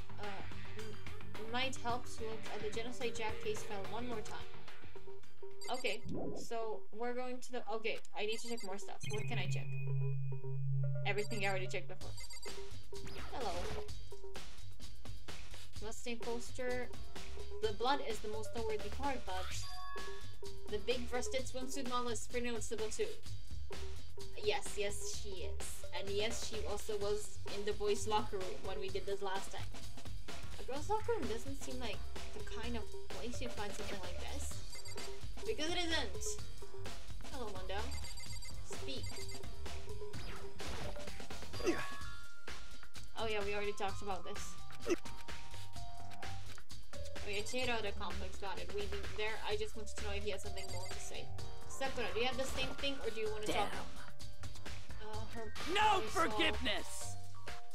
might help to look at the Genocide Jack case file one more time. Okay, so we're going to the... Okay, I need to check more stuff. What can I check? Everything I already checked before. Hello. Bloodstained poster. The blood is the most noteworthy part, but the big-breasted swimsuit model is pretty noticeable too. Yes, she is. And yes, she also was in the boys' locker room when we did this last time. A girls' locker room doesn't seem like the kind of place you'd find something like this. Because it isn't. Hello, Mondo. Speak. Oh yeah, we already talked about this. Oh yeah, Chihiro the complex, got it. We there. I just wanted to know if he had something more to say. Sakura, do you have the same thing, or do you want to talk? Her No forgiveness!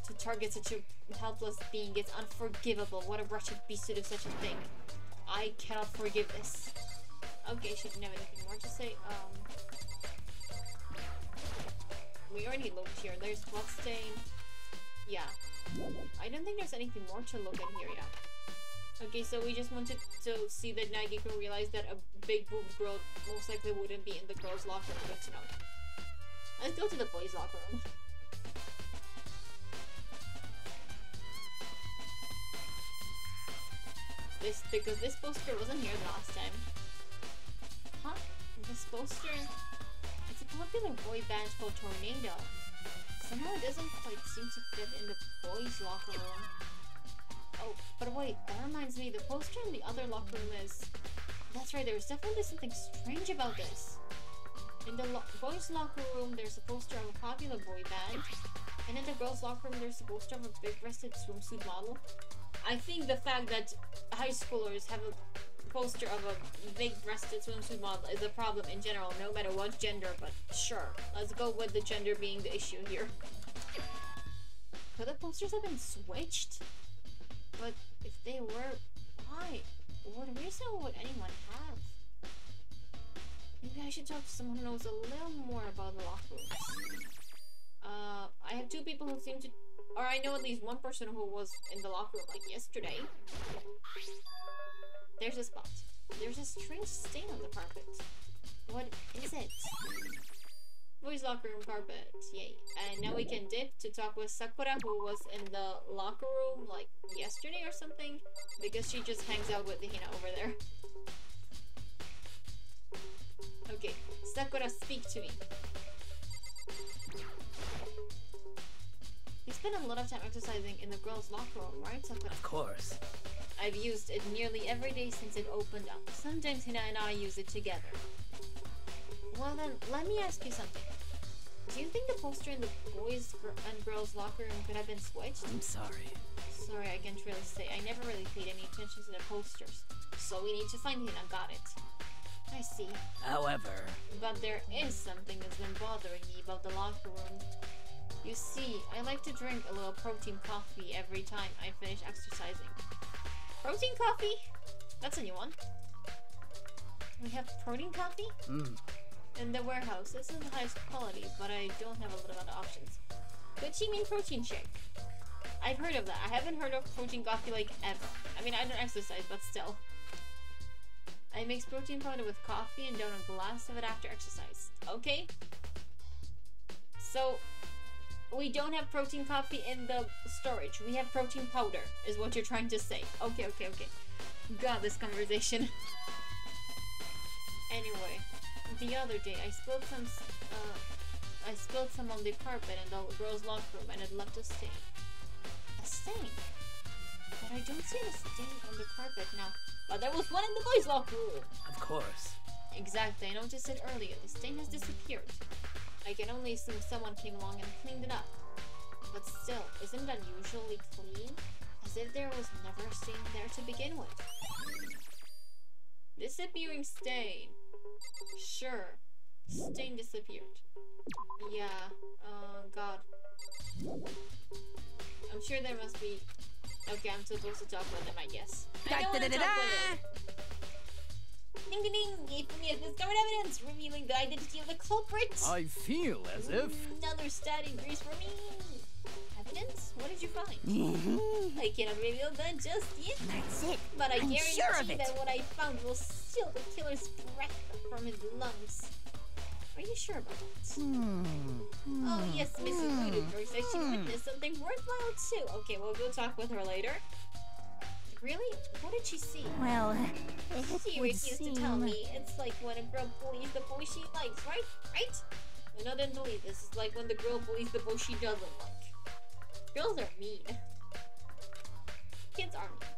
To target such a helpless being is unforgivable. What a wretched beast to do such a thing. I cannot forgive this. Okay, she didn't have anything more to say. We already looked here. There's bloodstain. Yeah. I don't think there's anything more to look at here, yeah. Okay, so we just wanted to see that Nagiko realized that a big boobed girl most likely wouldn't be in the girls' locker room. Good to know. Let's go to the boys' locker room. Because this poster wasn't here last time. Huh? This poster... It's a popular boy band called Tornado. Somehow it doesn't quite seem to fit in the boys' locker room. Oh, but wait, that reminds me, the poster in the other locker room is... That's right, there's definitely something strange about this. In the boys' locker room, there's a poster of a popular boy band. And in the girls' locker room, there's a poster of a big-breasted swimsuit model. I think the fact that high schoolers have a poster of a big-breasted swimsuit model is a problem in general, no matter what gender, but sure. Let's go with the gender being the issue here. Could the posters have been switched? But if they were, why? What reason would anyone have? Maybe I should talk to someone who knows a little more about the locker rooms. I have two people who seem to... Or I know at least one person who was in the locker room like yesterday. There's a spot. There's a strange stain on the carpet. What is it? Boys' locker room carpet. Yay. And now we can dip to talk with Sakura, who was in the locker room like yesterday or something. Because she just hangs out with the Hina over there. Okay. Sakura, speak to me. You spend a lot of time exercising in the girls' locker room, right, Sakura? Of course. I've used it nearly every day since it opened up. Sometimes Hina and I use it together. Well then, let me ask you something. Do you think the poster in the boys' and girls' locker room could have been switched? I'm sorry. Sorry, I can't really say. I never really paid any attention to the posters. So we need to find Hina, got it. I see. However... But there is something that's been bothering me about the locker room. You see, I like to drink a little protein coffee every time I finish exercising. Protein coffee? That's a new one. We have protein coffee? In the warehouse. This is the highest quality, but I don't have a lot of other options. Gucci mean protein shake. I've heard of that. I haven't heard of protein coffee like ever. I mean, I don't exercise, but still. I mix protein powder with coffee and down a glass of it after exercise. Okay? So, we don't have protein coffee in the storage. We have protein powder, is what you're trying to say. Okay. God, this conversation. Anyway, the other day I spilled some on the carpet in the girls' locker room and it left a stain. A stain? But I don't see a stain on the carpet now. But there was one in the boys' locker room. Of course. Exactly, I noticed it earlier. The stain has disappeared. I can only assume someone came along and cleaned it up. But still, isn't it unusually clean? As if there was never a stain there to begin with. Disappearing stain. Sure. Stain disappeared. Yeah, god. I'm sure there must be... Okay, I'm supposed to talk with him, I guess. I don't want to talk with him. Ding ding ding! Ifumi has discovered evidence revealing the identity of the culprit! I feel as if... Another stat increase for me! Evidence? What did you find? I cannot reveal that just yet. That's it. But I I'm guarantee sure of it. that what I found will steal the killer's breath from his lungs. Are you sure about that? Oh yes, Mrs. Gutenberg says she witnessed something worthwhile too. Okay, we'll go talk with her later. Really? What did she see? Well, She refused to tell me. It's like when a girl bullies the boy she likes, right? Right? No, don't believe this. It's like when the girl bullies the boy she doesn't like. Girls are mean. Kids are mean.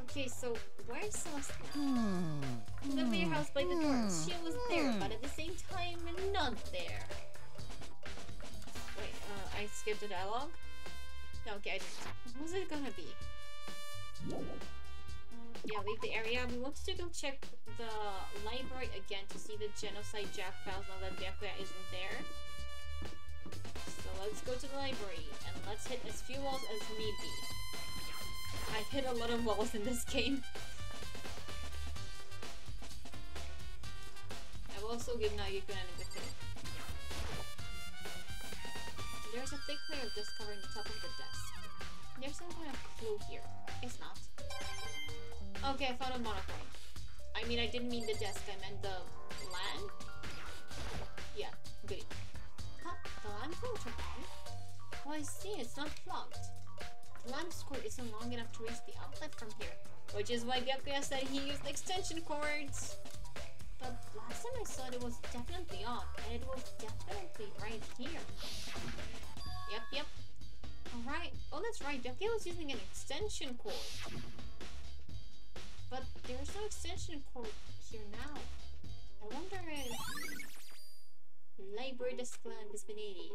Okay, so where's Celeste now? The warehouse by the door. She was there, but at the same time, not there. Wait, I skipped the dialogue? No, okay, I didn't. What was it gonna be? Yeah, leave the area. We wanted to go check the library again to see the Genocide Jack files now that Byakuya isn't there. So let's go to the library and let's hit as few walls as need be. I've hit a lot of walls in this game. I will also give Nagiko an invitation. There's a thick layer of dust covering the top of the desk. There's some kind of clue here. It's not. Okay, I found a monocle. I mean, I didn't mean the desk, I meant the land. Yeah, good. Huh? The lamp won't turn on? Oh, I see, it's not plugged. The lamp's cord isn't long enough to reach the outlet from here, which is why Byakuya said he used extension cords. But last time I saw it, it was definitely on, and it was definitely right here. Yep. Alright. Oh, that's right. Byakuya was using an extension cord. But there's no extension cord here now. I wonder if... Library desk lamp has been 88.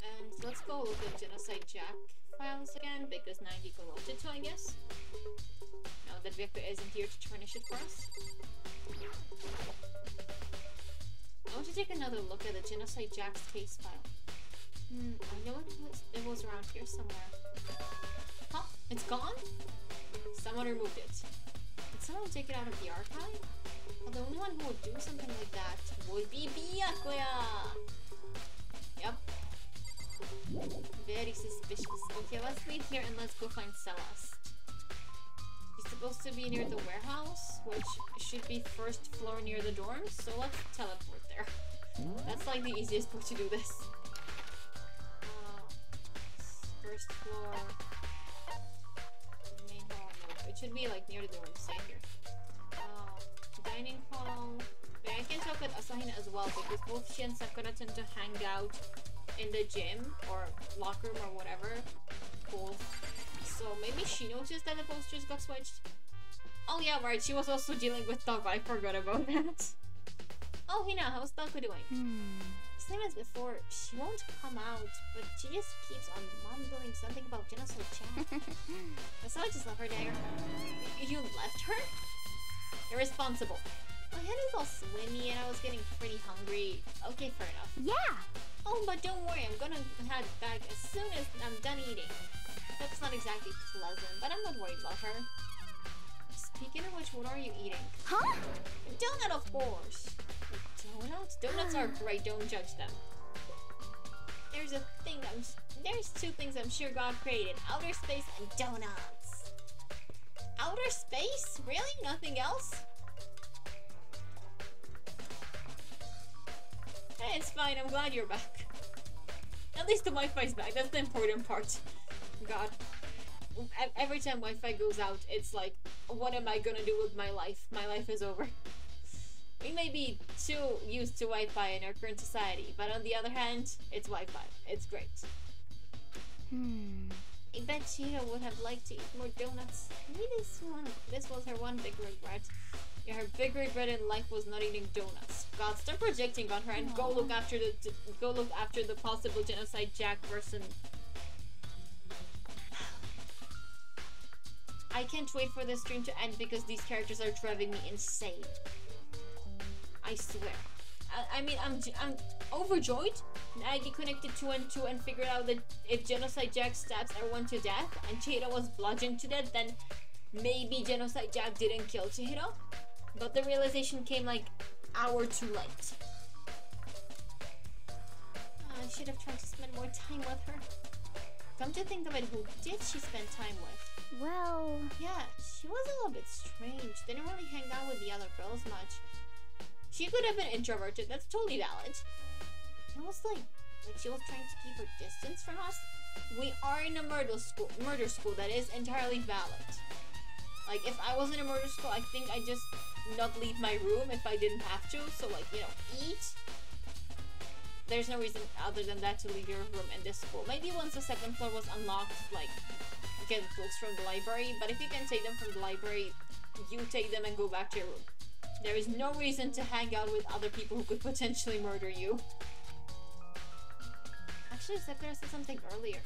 And let's go look at Genocide Jack files again, because Nagiko wanted to, I guess. Now that Byakuya isn't here to tarnish it for us. I want to take another look at the Genocide Jack's case file. I know it was around here somewhere. Huh? It's gone? Someone removed it. Did someone take it out of the archive? Well, the only one who would do something like that would be Byakuya! Yep. Very suspicious. Okay, let's leave here and let's go find Celeste. She's supposed to be near the warehouse, which should be first floor near the dorms, so let's teleport there. That's like the easiest way to do this. First floor. Main hall. No, it should be like near the dorms. Say here. Dining hall. Yeah, I can talk with Asahina as well because both she and Sakura tend to hang out in the gym or locker room or whatever. Cool. So maybe she noticed that the posters got switched. Oh yeah, right. She was also dealing with Taka. I forgot about that. Oh, Hina, how's Taka doing? Same as before, she won't come out, but she just keeps on mumbling something about Genocide Jack. So I just left her there. You left her? Irresponsible. My head is all swimmy and I was getting pretty hungry. Okay, fair enough. Yeah. Oh, but don't worry, I'm gonna head back as soon as I'm done eating. That's not exactly pleasant, but I'm not worried about her. Speaking of which, what are you eating? Huh? Donut, of course. Donuts? Donuts are great, don't judge them. There's two things I'm sure God created. Outer space and donuts. Outer space? Really? Nothing else? Hey, it's fine, I'm glad you're back. At least the Wi-Fi's back, that's the important part. God. Every time Wi-Fi goes out, it's like, what am I gonna do with my life? My life is over. We may be too used to Wi-Fi in our current society, but on the other hand, it's Wi-Fi. It's great. I bet Chihiro would have liked to eat more donuts. Maybe this was her one big regret. Yeah, her big regret in life was not eating donuts. God, stop projecting on her and go look after the possible Genocide Jack person. I can't wait for this stream to end because these characters are driving me insane. I swear. I mean, I'm overjoyed. Nagi connected 2 and 2 and figured out that if Genocide Jack stabs everyone to death and Chihiro was bludgeoned to death, then maybe Genocide Jack didn't kill Chihiro. But the realization came like hour too late. I should have tried to spend more time with her. Come to think of it, who did she spend time with? Well... Yeah, she was a little bit strange. Didn't really hang out with the other girls much. She could have been introverted, that's totally valid. It was like she was trying to keep her distance from us. We are in a murder school that is entirely valid. Like, if I was in a murder school, I think I'd just not leave my room if I didn't have to. So, like, you know, eat. There's no reason other than that to leave your room in this school. Maybe once the second floor was unlocked, like, get books from the library. But if you can take them from the library, you take them and go back to your room. There is no reason to hang out with other people who could potentially murder you. Actually, Sakura said something earlier.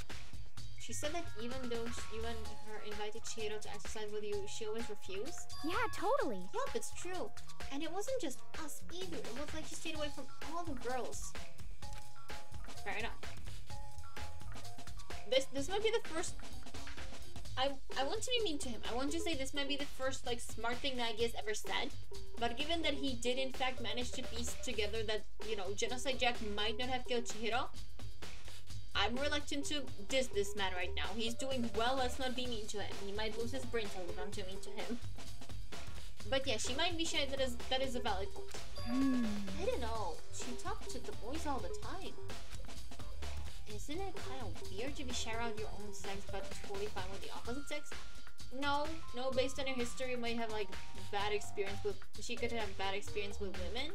She said that even though you and her invited Chihiro to exercise with you, she always refused. Yeah, totally. Yep, it's true. And it wasn't just us either. It was like she stayed away from all the girls. Fair enough. This might be the first... I want to be mean to him. I want to say this might be the first, like, smart thing Nagi has ever said. But given that he did in fact manage to piece together that, you know, Genocide Jack might not have killed Chihiro, I'm reluctant to diss this man right now. He's doing well, let's not be mean to him. He might lose his brain cells if I'm too mean to him. But yeah, she might be shy, that is a valid point. I don't know. She talked to the boys all the time. Isn't it kind of weird to be shy around your own sex but totally fine with the opposite sex? No, based on her history, you might have like bad experience with, she could have bad experience with women.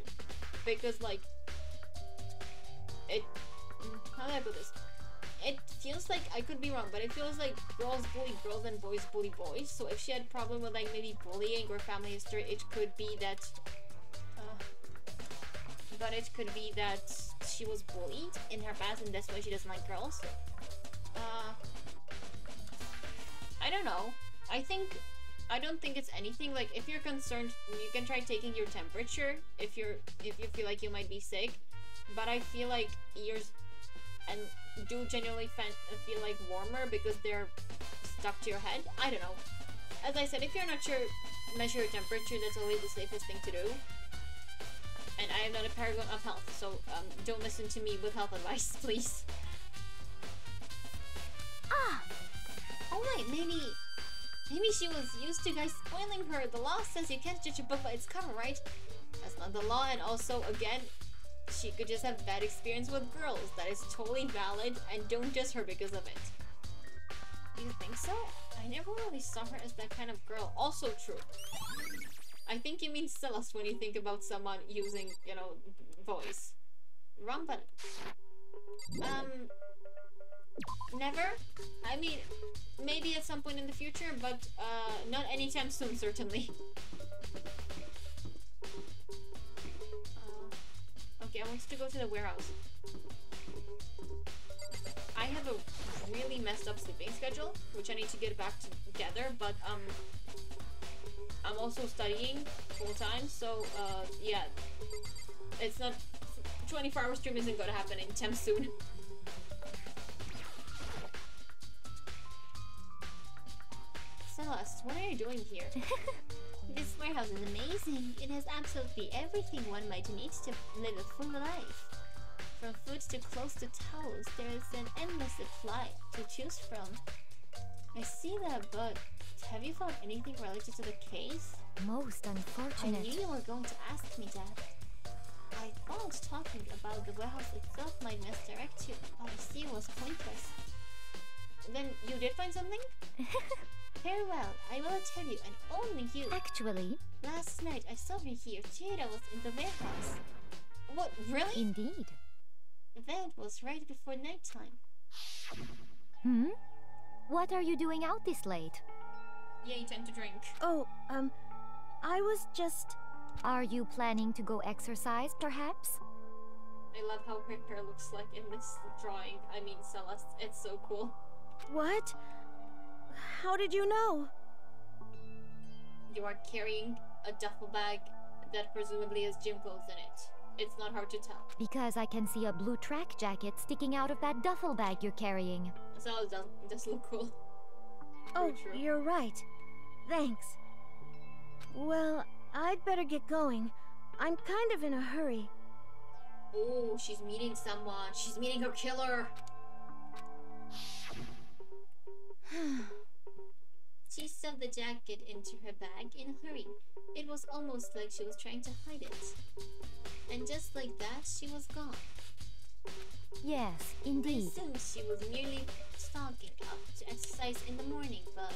Because like, how do I put this? It feels like, I could be wrong, but it feels like girls bully girls and boys bully boys. So if she had a problem with like maybe bullying or family history, it could be that, but it could be that she was bullied in her past and that's why she doesn't like girls. I don't know. I don't think it's anything. Like, if you're concerned, you can try taking your temperature if you feel like you might be sick. But I feel like ears and do genuinely feel like warmer because they're stuck to your head. I don't know. As I said, if you're not sure, measure your temperature. That's always the safest thing to do. And I am not a paragon of health, so don't listen to me with health advice, please. Ah! Oh wait, maybe she was used to guys spoiling her. The law says you can't judge a book by its cover, right? That's not the law, and also, again, she could just have bad experience with girls. That is totally valid, and don't judge her because of it. You think so? I never really saw her as that kind of girl. Also true. I think you mean Celeste when you think about someone using, you know, voice. Wrong button. Never? I mean, maybe at some point in the future, but not anytime soon, certainly. Okay, I want to go to the warehouse. I have a really messed up sleeping schedule, which I need to get back together, but I'm also studying full-time, so yeah, it's not, 24-hour stream isn't gonna happen anytime soon. Celeste, what are you doing here? This warehouse is amazing. It has absolutely everything one might need to live a full life. From food to clothes to towels, there is an endless supply to choose from. I see that, but have you found anything related to the case? Most unfortunate. I knew you were going to ask me that. I thought talking about the warehouse itself might misdirect you, but I see it was pointless. Then you did find something? Very well, I will tell you, and only you. Actually, last night I saw her here. Chihiro was in the warehouse. What, really? Indeed. That was right before nighttime. What are you doing out this late? Yeah, you tend to drink. Oh, I was just... Are you planning to go exercise, perhaps? I love how her hair looks like in this drawing. I mean, Celeste, it's so cool. What? How did you know? You are carrying a duffel bag that presumably has gym clothes in it. It's not hard to tell. Because I can see a blue track jacket sticking out of that duffel bag you're carrying. So it does look cool. Oh, Very true. you're right. Thanks. Well, I'd better get going. I'm kind of in a hurry. Oh, she's meeting someone. She's meeting her killer. She shoved the jacket into her bag in a hurry. It was almost like she was trying to hide it. And just like that, she was gone. Yes, I indeed. assumed she was merely stalking up to exercise in the morning, but...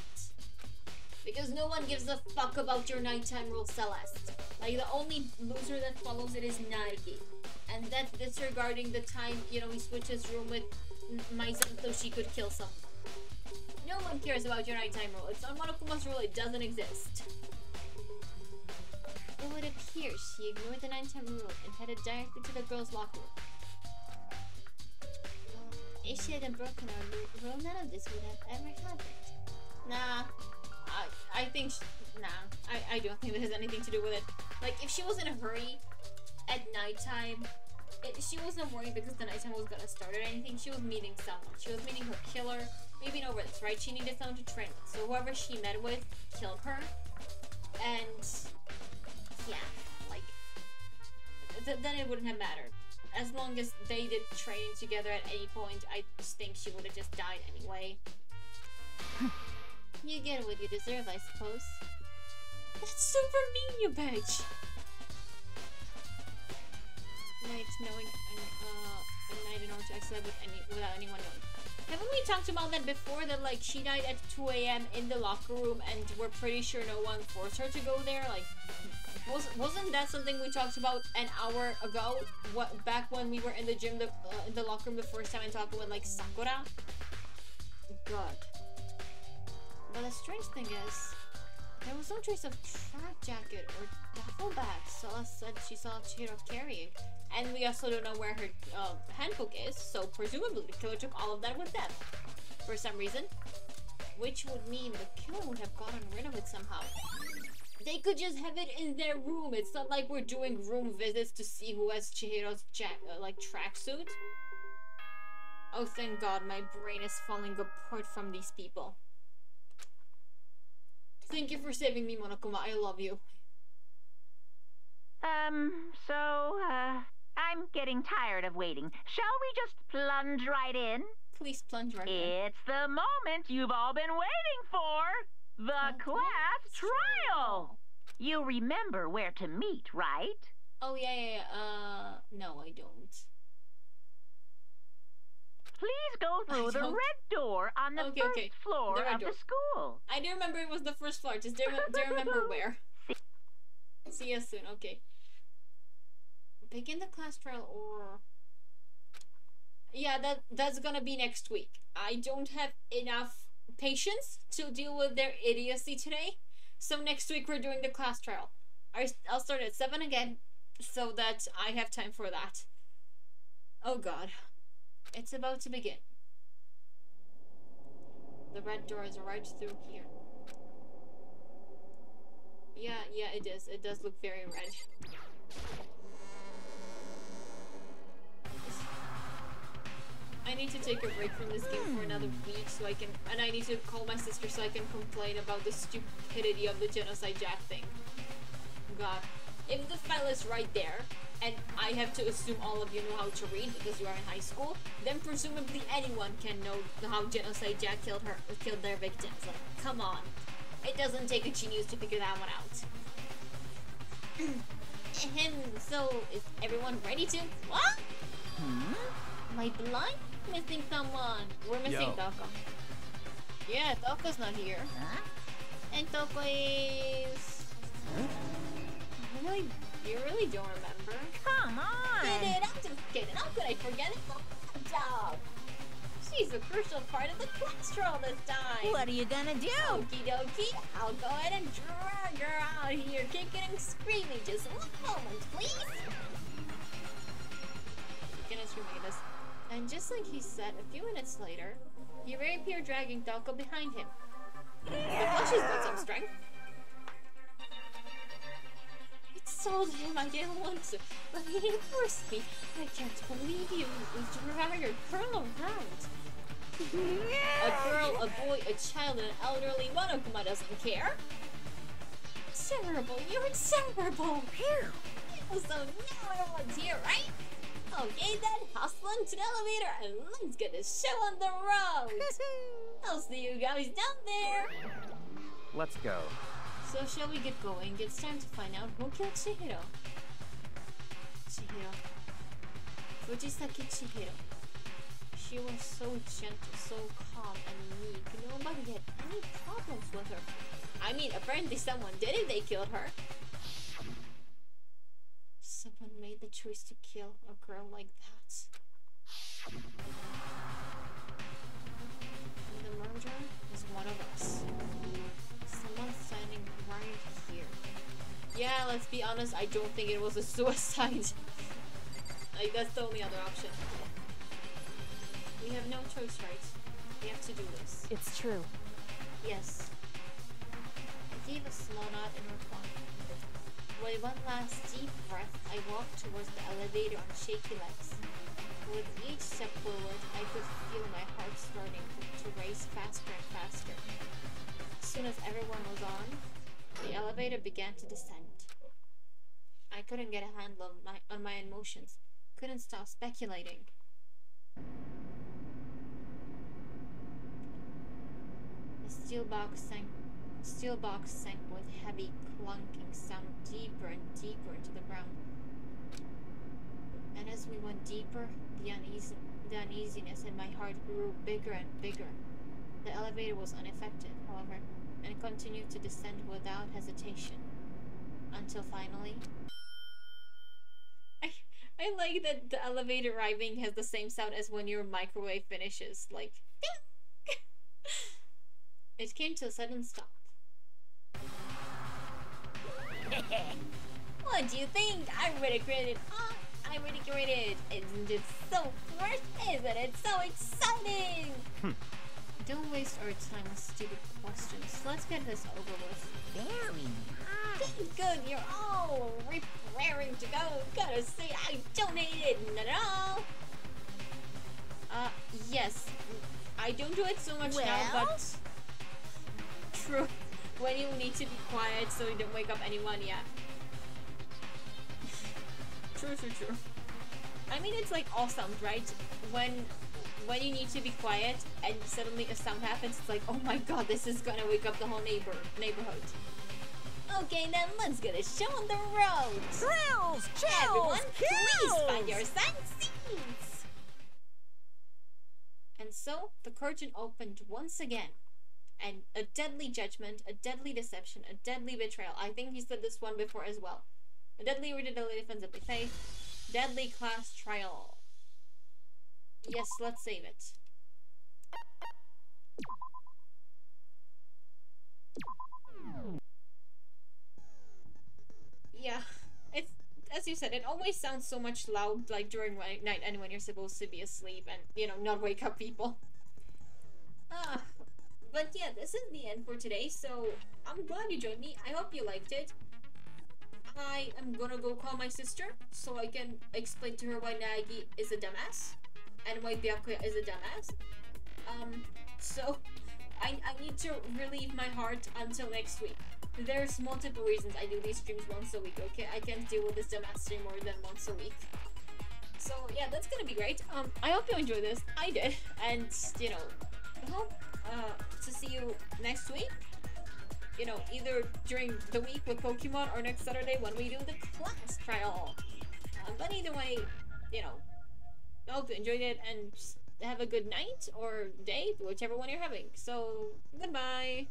Because no one gives a fuck about your nighttime rule, Celeste. Like, the only loser that follows it is Naruki. And that's disregarding the time, you know, he switched his room with Mai-san so she could kill someone. No one cares about your nighttime rule. It's on Monokuma's rule, it doesn't exist. It would appear she ignored the nighttime rule and headed directly to the girls' locker room. If she hadn't broken our rule, none of this would have ever happened. Nah, I think, I don't think this has anything to do with it. Like, if she was in a hurry at nighttime, she wasn't worried because the nighttime was gonna start or anything. She was meeting someone. She was meeting her killer. We've been over this, right? She needed someone to train with. So whoever she met with killed her. And yeah, like, then it wouldn't have mattered. As long as they did training together at any point, I just think she would have just died anyway. You get what you deserve, I suppose. That's super mean, you bitch! Night knowing, a night in order to exit without anyone knowing. Haven't we talked about that before? That like she died at 2 AM in the locker room, and we're pretty sure no one forced her to go there. Like, wasn't that something we talked about an hour ago? What, back when we were in the gym, in the locker room the first time, and talking with like Sakura. God. But the strange thing is, there was no trace of track jacket or duffel bag Celeste said she saw Chihiro carrying. And we also don't know where her handbook is, so presumably the killer took all of that with them for some reason. Which would mean the killer would have gotten rid of it somehow. They could just have it in their room. It's not like we're doing room visits to see who has Chihiro's like tracksuit. Oh, thank God, my brain is falling apart from these people. Thank you for saving me, Monokuma. I love you. I'm getting tired of waiting. Shall we just plunge right in? Please plunge right in. It's the moment you've all been waiting for. The class trial. You remember where to meet, right? Oh, yeah. No, I don't. Please go through the red door on the first floor of the school. I do remember it was the first floor. Just don't remember where. See you soon. Okay. Begin the class trial, or yeah, that's gonna be next week. I don't have enough patience to deal with their idiocy today, so next week we're doing the class trial. I'll start at 7 again, so that I have time for that. Oh God, it's about to begin. The red door is right through here. Yeah, it is. It does look very red. I need to take a break from this game for another week so I can, and I need to call my sister so I can complain about the stupidity of the genocide Jack thing. God. If the file is right there, and I have to assume all of you know how to read because you are in high school, then presumably anyone can know how genocide Jack killed their victims. Like, come on. It doesn't take a genius to figure that one out. So, is everyone ready to... What? Am I blind? Missing someone. We're missing Toko. Yeah, Toko's not here. Huh? And Toko is... You really don't remember? Come on! I'm just kidding. How could I forget it? Good job! She's a crucial part of the class trial this time! What are you gonna do? Okie dokie, I'll go ahead and drag her out here, kicking and screaming. Just one moment, please! Kicking and screaming at this. And just like he said, a few minutes later, he reappeared dragging Toko behind him. But she's got some strength. It's told him I didn't want to, but he forced me. I can't believe you drag a girl around. A girl, a boy, a child, and an elderly one of whom doesn't care. Terrible, you're terrible. So now everyone's here, right? Okay then, hustle into the elevator and let's get this show on the road. I'll see you guys down there. Let's go. So shall we get going? It's time to find out who killed Chihiro. Chihiro. Fujisaki Chihiro. She was so gentle, so calm and meek. Nobody had any problems with her. I mean, apparently someone did it, they killed her. Someone made the choice to kill a girl like that. And the murderer is one of us. Someone standing right here. Yeah, let's be honest, I don't think it was a suicide. Like, that's the only other option. We have no choice, right? We have to do this. It's true. Yes. I gave a small nod in reply. With one last deep breath, I walked towards the elevator on shaky legs. With each step forward, I could feel my heart starting to race faster and faster. As soon as everyone was on, the elevator began to descend. I couldn't get a handle on my emotions, couldn't stop speculating. The steel box sank with heavy clunking sound deeper and deeper into the ground. And as we went deeper, the uneasiness in my heart grew bigger and bigger. The elevator was unaffected, however, and continued to descend without hesitation. Until finally... I like that the elevator arriving has the same sound as when your microwave finishes, like... It came to a sudden stop. What do you think? I already created. I already created. Isn't it so fresh? Isn't it so exciting? Don't waste our time with stupid questions. Let's get this over with. Very nice. Good, you're all raring to go. Gotta say, I donated. Not at all. Yes. I don't do it so much now, but true. When you need to be quiet so you don't wake up anyone, yeah. True. I mean, it's like all sounds, right? When you need to be quiet and suddenly a sound happens, it's like, oh my god, this is gonna wake up the whole neighborhood. Okay, then let's get a show on the road. Thrills, chills, everyone, please kills. find your assigned seats. And so the curtain opened once again. And a deadly judgment, a deadly deception, a deadly betrayal. I think he said this one before as well. A deadly deadly defense of the faith. Deadly class trial. Yes, let's save it. Yeah, it's, as you said, it always sounds so much loud, like during night and when you're supposed to be asleep and, you know, not wake up people. But yeah, this is the end for today, so I'm glad you joined me. I hope you liked it. I am gonna go call my sister so I can explain to her why Nagi is a dumbass and why Byakuya is a dumbass. So I need to relieve my heart until next week. There's multiple reasons I do these streams once a week, okay? I can't deal with this dumbass stream more than once a week. So yeah, that's gonna be great. I hope you enjoyed this. I did. And, you know, I hope to see you next week. You know, either during the week with Pokemon or next Saturday when we do the class trial. But either way, you know, I hope you enjoyed it and just have a good night or day, whichever one you're having. So, goodbye!